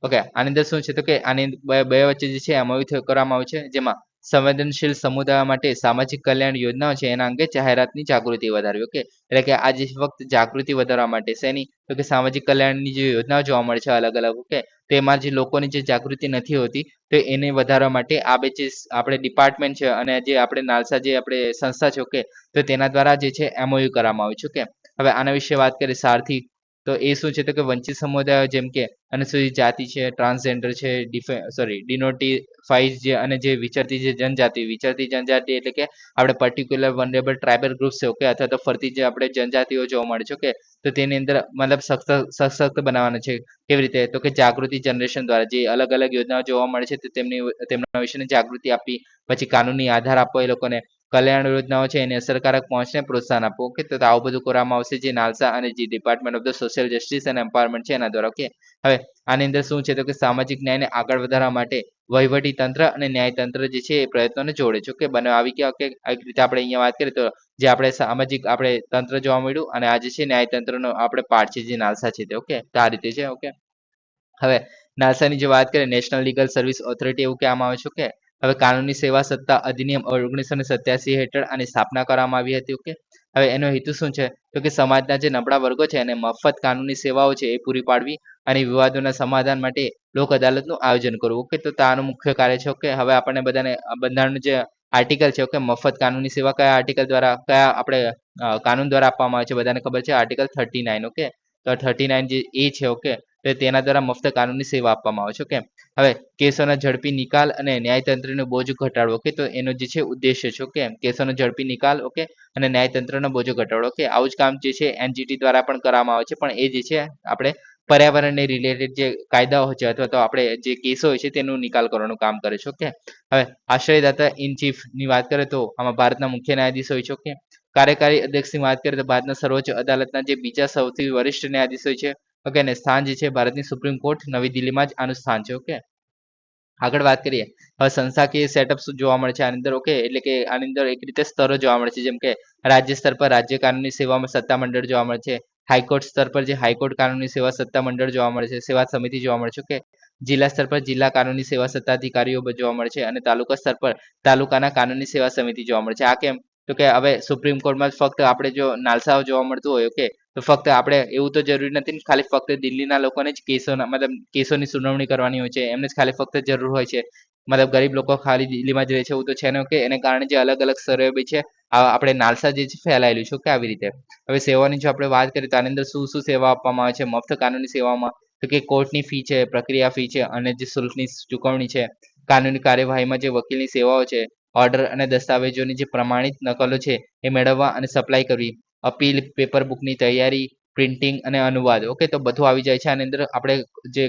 ઓકે, આની અંદર શું છે તો કે આની બે વચ્ચે જે છે એમઓયુ કરવામાં આવ્યું છે, જેમાં સંવેદનશીલ સમુદાય માટે સામાજિક કલ્યાણ યોજનાઓ છે એના અંગે જાહેરાતની જાગૃતિ વધારવી. ઓકે, એટલે કે આ જે ફક્ત જાગૃતિ વધારવા માટે શેની તો કે સામાજિક કલ્યાણની જે યોજનાઓ જોવા મળે છે અલગ અલગ. ઓકે, તેમાં જે લોકોની જે જાગૃતિ નથી હોતી તો એને વધારવા માટે આ બે જે આપણે ડિપાર્ટમેન્ટ છે અને જે આપણે નાલસા જે આપણે સંસ્થા છે. ઓકે, તો તેના દ્વારા જે છે એમઓયુ કરવામાં આવ્યું છે. ઓકે, હવે આના વિશે વાત કરીએ સારથી તો એ શું છે તો કે વંચિત સમુદાયો જેમ કે અનુસૂચિત જાતિ છે, ટ્રાન્સજેન્ડર છે, ડિનોટિફાઈડ જે અને જે વિચરતી જે વિચરતી જનજાતિ એટલે કે આપણે પર્ટિક્યુલર વનરેબલ ટ્રાઇબલ ગ્રુપ છે. ઓકે, અથવા તો ફરતી જે આપણે જનજાતિઓ જોવા મળે છે. ઓકે, તો તેની અંદર મતલબ સશક્ત બનાવવાનું છે. કેવી રીતે તો કે જાગૃતિ જનરેશન દ્વારા જે અલગ અલગ યોજનાઓ જોવા મળે છે તો તેમના વિશેની જાગૃતિ આપવી, પછી કાનૂની આધાર આપવો એ લોકોને, કલ્યાણ યોજનાઓ છે એને અસરકારક પહોંચને પ્રોત્સાહન આપવું. ઓકે, તો આવું બધું કરવામાં આવશે જે નાલસા અને જે department of the social justice and empowerment છે એના દ્વારા. ઓકે, હવે આની અંદર શું છે તો કે સામાજિક ન્યાયને આગળ વધારવા માટે વહીવટી તંત્ર અને ન્યાયતંત્ર જે છે એ પ્રયત્નોને જોડે છે. ઓકે, બને આવી ગયા. ઓકે, એક રીતે આપણે અહીંયા વાત કરીએ તો જે આપણે સામાજિક આપણે તંત્ર જોવા મળ્યું અને આ જે છે ન્યાયતંત્રનો આપણે પાર્ટ છે જે નાલસા છે તે. ઓકે, તો આ રીતે છે. ઓકે, હવે નાલસાની જે વાત કરીએ નેશનલ લીગલ સર્વિસ ઓથોરિટી એવું કહેવામાં આવે છે. ઓકે, હવે કાનૂની સેવા સત્તા અધિનિયમ 1987 હેઠળ આની સ્થાપના કરવામાં આવી હતી. ઓકે, હવે એનો હેતુ શું છે તો કે સમાજના જે નબળા વર્ગો છે એને મફત કાનૂની સેવાઓ છે એ પૂરી પાડવી અને વિવાદોના સમાધાન માટે લોક અદાલતનું આયોજન કરવું. ઓકે, તો આનું મુખ્ય કાર્ય છે. ઓકે, હવે આપણને બધાને બંધારણનું જે આર્ટિકલ છે. ઓકે, મફત કાનૂની સેવા કયા આર્ટિકલ દ્વારા કયા આપણે કાનૂન દ્વારા આપવામાં આવે છે બધાને ખબર છે, આર્ટિકલ 39. ઓકે, તો 39 જે એ છે. ઓકે, તો તેના દ્વારા મફત કાનૂની સેવા આપવામાં આવે છે. ઓકે, હવે કેસોના ઝડપી નિકાલ અને ન્યાયતંત્રનો બોજ ઘટાડવો. ઓકે, તો એનો જે છે ઉદ્દેશ્ય છે. ઓકે, કેસોનો ઝડપી નિકાલ. ઓકે, અને ન્યાયતંત્રનો બોજો ઘટાડવો. ઓકે, આવું જ કામ જે છે એનજીટી દ્વારા પણ કરવામાં આવે છે, પણ એ જે છે આપણે પર્યાવરણને રિલેટેડ જે કાયદાઓ છે અથવા તો આપણે જે કેસો હોય છે તેનું નિકાલ કરવાનું કામ કરે છે. ઓકે, હવે આશ્રયદાતા ઇન ચીફ ની વાત કરીએ તો આમાં ભારતના મુખ્ય ન્યાયાધીશ હોય છે. ઓકે, કાર્યકારી અધ્યક્ષની વાત કરીએ તો ભારતના સર્વોચ્ચ અદાલતના જે બીજા સૌથી વરિષ્ઠ ન્યાયાધીશ હોય છે. ઓકે, અને સ્થાન જે છે ભારતની સુપ્રીમ કોર્ટ નવી દિલ્હીમાં જ આનું સ્થાન છે. ઓકે, આગળ વાત કરીએ હવે સંસ્થાકીય સેટઅપ શું જોવા મળે છે આની અંદર. ઓકે, એટલે કે આની અંદર એક રીતે સ્તરો જોવા મળે છે, જેમ કે રાજ્ય સ્તર પર રાજ્ય કાનૂની સેવામાં સત્તા મંડળ જોવા મળે છે. હાઈકોર્ટ સ્તર પર જે હાઈકોર્ટ કાનૂની સેવા સત્તા મંડળ જોવા મળે છે, સેવા સમિતિ જોવા મળે છે. ઓકે, જિલ્લા સ્તર પર જિલ્લા કાનૂની સેવા સત્તા અધિકારીઓ જોવા મળે છે, અને તાલુકા સ્તર પર તાલુકાના કાનૂની સેવા સમિતિ જોવા મળે છે. આ કેમ? તો કે હવે સુપ્રીમ કોર્ટમાં ફક્ત આપણે જો નાલસાઓ જોવા મળતું હોય. ઓકે, તો ફક્ત આપણે એવું તો જરૂરી નથી ને ખાલી ફક્ત દિલ્હીના લોકોને જ કેસોના મતલબ કેસોની સુનાવણી કરવાની હોય છે, એમને જ ખાલી ફક્ત જરૂર હોય છે. મતલબ ગરીબ લોકો ખાલી દિલ્હીમાં જ રહે છે એવું તો છે ને. ઓકે, એને કારણે જે અલગ અલગ સ્તરે બી છે આપણે નાલસા જે છે ફેલાયેલું છે. ઓકે, આવી રીતે હવે સેવાની જો આપણે વાત કરીએ તો આની અંદર શું શું સેવા આપવામાં આવે છે મફત કાનૂની સેવામાં. તો કે કોર્ટની ફી છે, પ્રક્રિયા ફી છે, અને જે શુલ્કની ચૂકવણી છે, કાનૂની કાર્યવાહીમાં જે વકીલની સેવાઓ છે, ઓર્ડર અને દસ્તાવેજોની જે પ્રમાણિત નકલો છે એ મેળવવા અને સપ્લાય કરવી, અપીલ, પેપર બુકની તૈયારી, પ્રિન્ટિંગ અને અનુવાદ. ઓકે, તો બધું આવી જાય છે આની અંદર. આપણે જે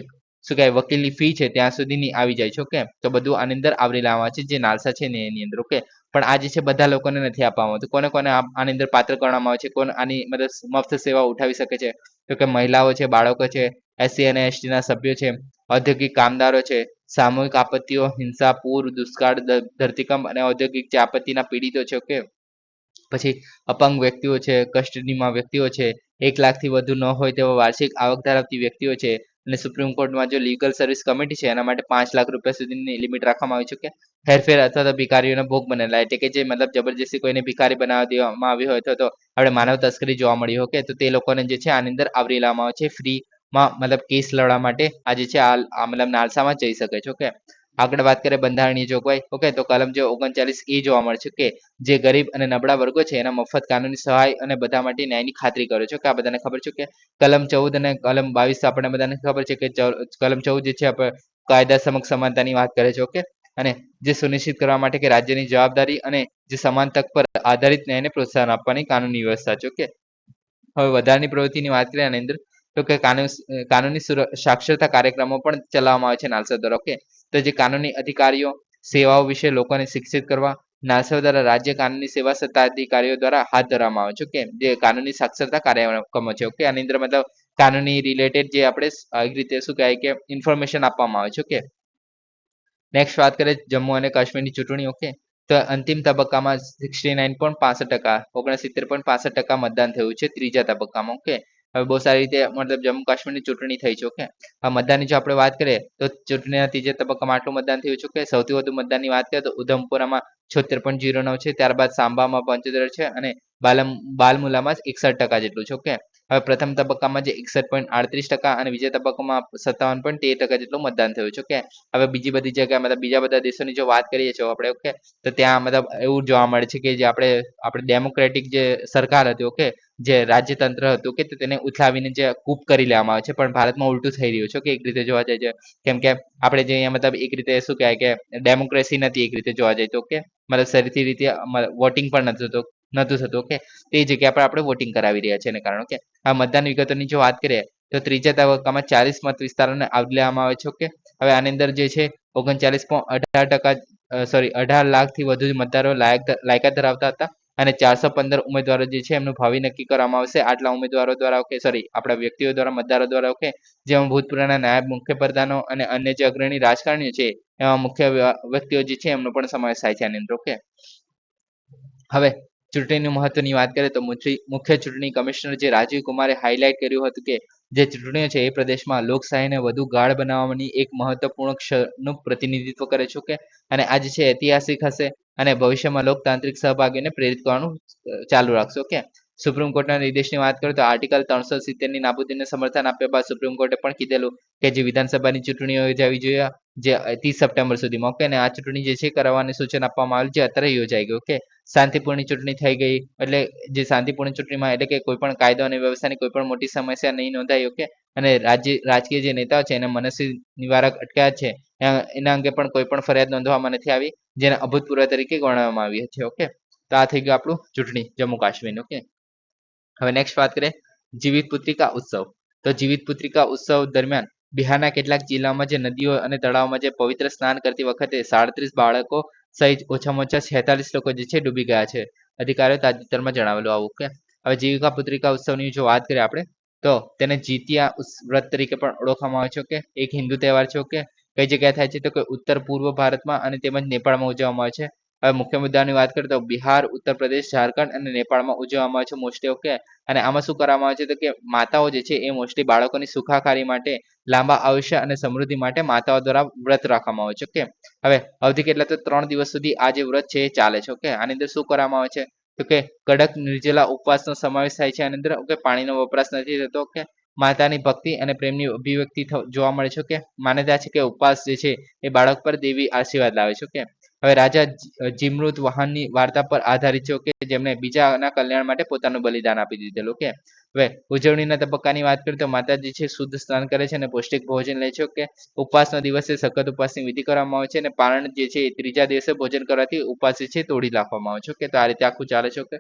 શું કહેવાય વકીલની ફી છે ત્યાં સુધીની આવી જાય છે. ઓકે, તો બધું આની અંદર આવરી લાવવા છે જે નાલસા છે ને એની અંદર. ઓકે, પણ આ જે છે બધા લોકોને નથી આપવામાં આવતું. કોને કોને આની અંદર પાત્ર ગણવામાં આવે છે, કોણ આની મતલબ મફત સેવા ઉઠાવી શકે છે? તો કે મહિલાઓ છે, બાળકો છે, એસસી અને એસટી ના સભ્યો છે, ઔદ્યોગિક કામદારો છે, સામૂહિક આપત્તિઓ, હિંસા, પૂર, દુષ્કાળ, ધરતીકંપ અને ઔદ્યોગિક જે આપત્તિના પીડિતો છે. ઓકે, પછી અપંગ વ્યક્તિઓ છે, કસ્ટડીમાં વ્યક્તિઓ છે, 1 લાખથી વધુ ન હોય તેવા વાર્ષિક આવક ધરાવતી વ્યક્તિઓ છે, અને સુપ્રીમ કોર્ટમાં જો લીગલ સર્વિસ કમિટી છે એના માટે 5 લાખ રૂપિયા સુધીની લિમિટ રાખવામાં આવી છે. કે હેરફેર અથવા તો ભિખારીઓનો ભોગ બનેલા એટલે કે જે મતલબ જબરજસ્તી કોઈને ભિખારી બનાવી દેવામાં આવ્યો હોય અથવા તો આપણે માનવ તસ્કરી જોવા મળી હોય. ઓકે, તો તે લોકોને જે છે આની અંદર આવરી લેવામાં આવે છે ફ્રીમાં, મતલબ કેસ લડવા માટે આ જે છે આ મતલબ નાલસામાં જઈ શકે છે. ઓકે, આગળ વાત કરીએ બંધારણીય જોગવાઈ. ઓકે, તો કલમ જે 39 જોવા મળે છે કે જે ગરીબ અને નબળા વર્ગો છે એના મફત કાનૂની સહાય અને બધા માટે ન્યાયની ખાતરી કરે છે. કે આ બધાને ખબર છે કે કલમ 14 અને કલમ 22 આપણે બધાને ખબર છે કે કલમ 14 જે છે આપણે કાયદા સમક્ષ સમાનતાની વાત કરે છે. ઓકે, અને જે સુનિશ્ચિત કરવા માટે કે રાજ્યની જવાબદારી અને જે સમાન તક પર આધારિત ન્યાયને પ્રોત્સાહન આપવાની કાનૂની વ્યવસ્થા છે. ઓકે, હવે વધારાની પ્રવૃત્તિની વાત કરીએ આની અંદર તો કે કાનૂની સાક્ષરતા કાર્યક્રમો પણ ચલાવવામાં આવે છે નાલસા દ્વારા. ઓકે, તો જે કાનૂની અધિકારીઓ સેવાઓ વિશે લોકોને શિક્ષિત કરવા નાલસા દ્વારા રાજ્ય કાનૂની સેવા સત્તા અધિકારીઓ દ્વારા હાથ ધરવામાં આવે છે. ઓકે, જે કાનૂની સાક્ષરતા કાર્યક્રમો છે. ઓકે, આની અંદર મતલબ કાનૂની રિલેટેડ જે આપણે એક રીતે શું કહેવાય કે ઇન્ફોર્મેશન આપવામાં આવે છે. ઓકે, નેક્સ્ટ વાત કરીએ જમ્મુ અને કાશ્મીરની ચૂંટણી. ઓકે, તો અંતિમ તબક્કામાં 69.65%, 69.65% મતદાન થયું છે ત્રીજા તબક્કામાં. ઓકે, હવે બહુ સારી રીતે મતલબ જમ્મુ કાશ્મીરની ચૂંટણી થઈ છે. ઓકે, આ મતદાનની જો આપણે વાત કરીએ તો ચૂંટણીના ત્રીજા તબક્કામાં આટલું મતદાન થયું છે. ઓકે, સૌથી વધુ મતદાનની વાત કરીએ તો ઉધમપુરામાં 76.09 છે, ત્યારબાદ સાંબામાં 75 છે, અને બાલમુલામાં 61% જેટલું છે. ઓકે, હવે પ્રથમ તબક્કામાં જે 61.38% અને બીજા તબક્કામાં 57.13% જેટલું મતદાન થયું છે. ઓકે, હવે બીજી બધી જગ્યાએ મતલબ બીજા બધા દેશોની જો વાત કરીએ છીએ આપણે. ઓકે, તો ત્યાં મતલબ એવું જોવા મળે છે કે જે આપણે ડેમોક્રેટિક જે સરકાર હતી. ઓકે, જે રાજ્યતંત્ર હતું કે તેને ઉથલાવીને જે કૂપ કરી લેવામાં આવે છે, પણ ભારતમાં ઉલટું થઈ રહ્યું છે. કે એક રીતે જોવા જાય છે કેમ કે આપણે જે અહીંયા મતલબ એક રીતે શું કહેવાય કે ડેમોક્રેસી નથી એક રીતે જોવા જાય તો. ઓકે, મતલબ સરખી રીતે વોટિંગ પણ નતું થતું. ઓકે, તે જગ્યા પર આપણે વોટિંગ કરાવી રહ્યા છીએ એના કારણે. ઓકે, આ મતદાન વિગતોની જો વાત કરીએ તો ત્રીજા તબક્કામાં 40 મત વિસ્તારોને આવરી લેવામાં આવે છે. ઓકે, હવે આની અંદર જે છે 39.18%, સોરી 18 લાખથી વધુ મતદારો લાયકાત ધરાવતા હતા, અને 415 ઉમેદવારો જે છે એમનું ભાવિ નક્કી કરવામાં આવશે આટલા ઉમેદવારો દ્વારા. ઓકે, સોરી આપણા વ્યક્તિઓ દ્વારા, મતદારો દ્વારા. ઓકે, જેમાં ભૂતપૂર્વના નાયબ મુખ્ય પ્રધાનો અને અન્ય જે અગ્રણી રાજકારણીઓ છે એમાં મુખ્ય વ્યક્તિઓ જે છે એમનો પણ સમાવેશ થાય છે આની અંદર. ઓકે, હવે ચૂંટણીનું મહત્વની વાત કરીએ તો મુખ્ય ચૂંટણી કમિશનર જે રાજીવ કુમારે હાઇલાઇટ કર્યું હતું કે જે ચૂંટણીઓ છે એ પ્રદેશમાં લોકશાહીને વધુ ગાઢ બનાવવાની એક મહત્વપૂર્ણ ક્ષણનું પ્રતિનિધિત્વ કરે છે. ઓકે, અને આ જે છે ઐતિહાસિક હશે અને ભવિષ્યમાં લોકતાંત્રિક સહભાગીઓને પ્રેરિત કરવાનું ચાલુ રાખશે. ઓકે, સુપ્રીમ કોર્ટના નિર્દેશની વાત કરીએ તો આર્ટિકલ 370ની નાબૂદીને સમર્થન આપ્યા બાદ સુપ્રીમ કોર્ટે પણ કીધેલું કે જે વિધાનસભાની ચૂંટણીઓ યોજાવી જોઈએ જે 30 સપ્ટેમ્બર સુધીમાં. ઓકે, અને આ ચૂંટણી જે છે કરવાની સૂચન આપવામાં આવ્યું જે અત્યારે યોજાઈ ગઈ. ઓકે, શાંતિપૂર્ણ ચૂંટણી થઈ ગઈ એટલે જે શાંતિપૂર્ણ ચૂંટણીમાં એટલે કે કોઈ પણ કાયદો અને વ્યવસ્થાની કોઈ પણ મોટી સમસ્યા નહીં નોંધાઈ. ઓકે, અને રાજકીય જે નેતાઓ છે એને મનસ્વી નિવારક અટકાયત છે એના અંગે પણ કોઈ પણ ફરિયાદ નોંધવામાં નથી આવી, જેને અભૂતપૂર્વ તરીકે ગણવામાં આવી છે. ઓકે, તો આ થઈ ગયું આપણું ચૂંટણી જમ્મુ કાશ્મીર. ઓકે, હવે નેક્સ્ટ વાત કરીએ જીવિત પુત્રિકા ઉત્સવ. તો જીવિત પુત્રિકા ઉત્સવ દરમિયાન બિહારના કેટલાક જિલ્લામાં જે નદીઓ અને તળાવમાં જે પવિત્ર સ્નાન કરતી વખતે 37 બાળકો સહિત ઓછામાં ઓછા 46 લોકો જે છે ડૂબી ગયા છે, અધિકારીઓ તાજેતરમાં જણાવેલું આવું. કે હવે જીવિકા પુત્રિકા ઉત્સવની જો વાત કરીએ આપણે, તો તેને જીતિયા વ્રત તરીકે પણ ઓળખવામાં આવે છે. કે એક હિન્દુ તહેવાર છે. કે કઈ જગ્યાએ થાય છે, તો કે ઉત્તર પૂર્વ ભારતમાં અને તેમજ નેપાળમાં ઉજવવામાં આવે છે. હવે મુખ્ય મુદ્દાની વાત કરીએ તો બિહાર, ઉત્તર પ્રદેશ, ઝારખંડ અને નેપાળમાં ઉજવવામાં આવે છે મોસ્ટલી. ઓકે, અને આમાં શું કરવામાં આવે છે, તો કે માતાઓ જે છે એ મોસ્ટલી બાળકોની સુખાકારી માટે, લાંબા આયુષ્ય અને સમૃદ્ધિ માટે માતાઓ દ્વારા વ્રત રાખવામાં આવે છે. ઓકે, હવે અવધિ કેટલા, તો 3 દિવસ સુધી આ જે વ્રત છે એ ચાલે છે. ઓકે, આની અંદર શું કરવામાં આવે છે, તો કે કડક નિર્જલા ઉપવાસનો સમાવેશ થાય છે આની અંદર. ઓકે, પાણીનો વપરાશ નથી થતો. ઓકે, માતાની ભક્તિ અને પ્રેમની અભિવ્યક્તિ જોવા મળે છે. ઓકે, માન્યતા છે કે ઉપવાસ જે છે એ બાળક પર દેવી આશીર્વાદ લાવે છે. ઓકે, હવે રાજા જીમૃત વાહનની વાર્તા પર આધારિત છે. ઓકે, જેમણે બીજાના કલ્યાણ માટે પોતાનું બલિદાન આપી દીધેલું. ઓકે, હવે ઉજવણીના તબક્કાની વાત કરીએ તો માતાજી છે શુદ્ધ સ્નાન કરે છે અને પૌષ્ટિક ભોજન લે છે. ઓકે, ઉપવાસના દિવસે સખત ઉપવાસની વિધિ કરવામાં આવે છે અને પારણ જે છે એ ત્રીજા દિવસે ભોજન કરવાથી ઉપવાસ જે છે તોડી નાખવામાં આવે છે. ઓકે, તો આ રીતે આખું ચાલે છે. ઓકે,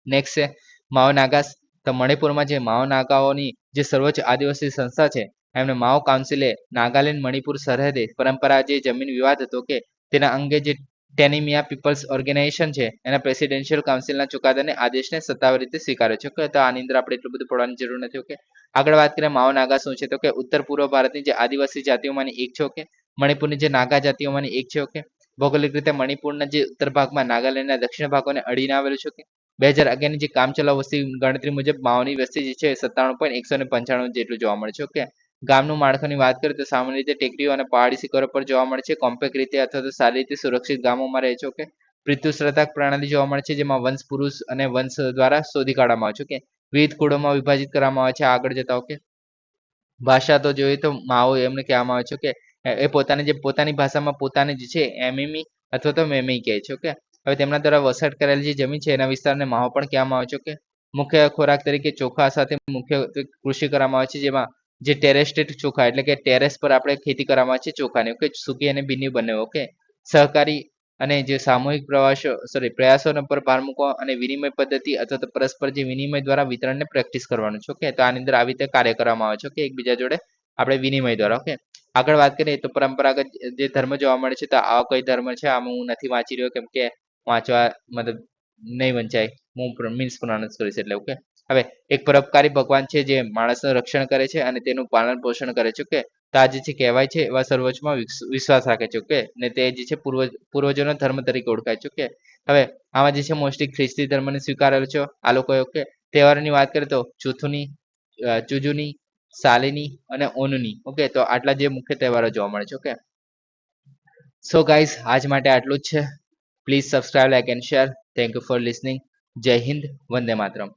નેક્સ્ટ છે માઓ નાગાસ. તો મણિપુરમાં જે માઓ નાગાઓની જે સર્વોચ્ચ આદિવાસી સંસ્થા છે, એમને માઓ કાઉન્સિલે નાગાલેન્ડ મણિપુર સરહદે પરંપરા જે જમીન વિવાદ હતો કે તેના અંગે જે ટેનિમિયા પીપલ્સ ઓર્ગેનાઇઝેશન છે એના પ્રેસિડેન્શિયલ કાઉન્સિલના ચુકાદાને આદેશને સત્તાવાર રીતે સ્વીકાર્યો છે. તો આની અંદર આપણે એટલું બધું પડવાની જરૂર નથી. ઓકે, આગળ વાત કરીએ માઓ નાગા શું છે, તો કે ઉત્તર પૂર્વ ભારતની જે આદિવાસી જાતિઓમાંની એક છે. ઓકે, મણિપુરની જે નાગા જાતિઓમાંની એક છે. ઓકે, ભૌગોલિક રીતે મણિપુરના જે ઉત્તર ભાગમાં નાગાલેન્ડના દક્ષિણ ભાગોને અડીને આવેલું છે. ઓકે, 2011ની જે કામચલાઉ વસ્તી ગણતરી મુજબ માઓની વસ્તી જે છે 97.195 જેટલું જોવા મળે છે. ઓકે, ગામનું માળખાની વાત કરીએ તો સામાન્ય રીતે ટેકરીઓ અને પહાડી શિખરો પર જોવા મળે છે. કોમ્પેક્ટ રીતે અથવા તો સારી રીતે સુરક્ષિત ગામોમાં રહે છે. ઓકે, પિતૃશ્રાદ્ધ પ્રણાલી જોવા મળે છે, જેમાં વંશ પુરુષ અને વંશ દ્વારા શોધી કાઢવામાં આવે છે. ઓકે, વિવિધ કુળોમાં વિભાજિત કરવામાં આવે છે આગળ જતા. ઓકે, ભાષા તો જોઈએ તો માઓ એમને કહેવામાં આવે છે. કે એ પોતાની ભાષામાં પોતાને જે છે એમિમી અથવા તો મેમી કહે છે. ઓકે, હવે તેમના દ્વારા વસવાટ કરેલી જે જમીન છે એના વિસ્તારને માહો પણ કહેવામાં આવે છે. ઓકે, મુખ્ય ખોરાક તરીકે ચોખા સાથે મુખ્ય કૃષિ કરવામાં આવે છે, જેમાં જે ટેરેસ્ટેટ ચોખા એટલે કે ટેરેસ પર આપણે ખેતી કરવામાં આવે છે ચોખાની. ઓકે, સૂકી અને ભીની બંને. ઓકે, સહકારી અને જે સામૂહિક પ્રયાસો પર ભાર મૂકો અને વિનિમય પદ્ધતિ અથવા તો પરસ્પર જે વિનિમય દ્વારા વિતરણને પ્રેક્ટિસ કરવાનું છે. ઓકે, તો આની અંદર આવી રીતે કાર્ય કરવામાં આવે છે. ઓકે, એકબીજા જોડે આપણે વિનિમય દ્વારા. ઓકે, આગળ વાત કરીએ તો પરંપરાગત જે ધર્મ જોવા મળે છે, તો આવા કઈ ધર્મ છે આમાં હું નથી વાંચી રહ્યો, કેમ કે વાંચવા મતલબ નહીં વંચાય, હું મીન્સ પ્રોનાઉન્સ કરીશ એટલે. ઓકે, હવે એક પરોપકારી ભગવાન છે જે માણસનું રક્ષણ કરે છે અને તેનું પાલન પોષણ કરે છે. ઓકે, તો આ જે છે કહેવાય છે એવા સર્વોચ્ચમાં વિશ્વાસ રાખે છે. ઓકે, ને તે જે છે પૂર્વજોનો ધર્મ તરીકે ઓળખાય છે. ઓકે, હવે આમાં જે છે મોસ્ટલી ખ્રિસ્તી ધર્મને સ્વીકારેલો છે આ લોકો. ઓકે, તહેવારોની વાત કરીએ તો ચુજુની, સાલિની અને ઓનની. ઓકે, તો આટલા જે મુખ્ય તહેવારો જોવા મળે છે. ઓકે, સો ગાઈઝ આજ માટે આટલું જ છે. Please subscribe, like and share. Thank you for listening. જય હિન્દ, વંદે માતરમ.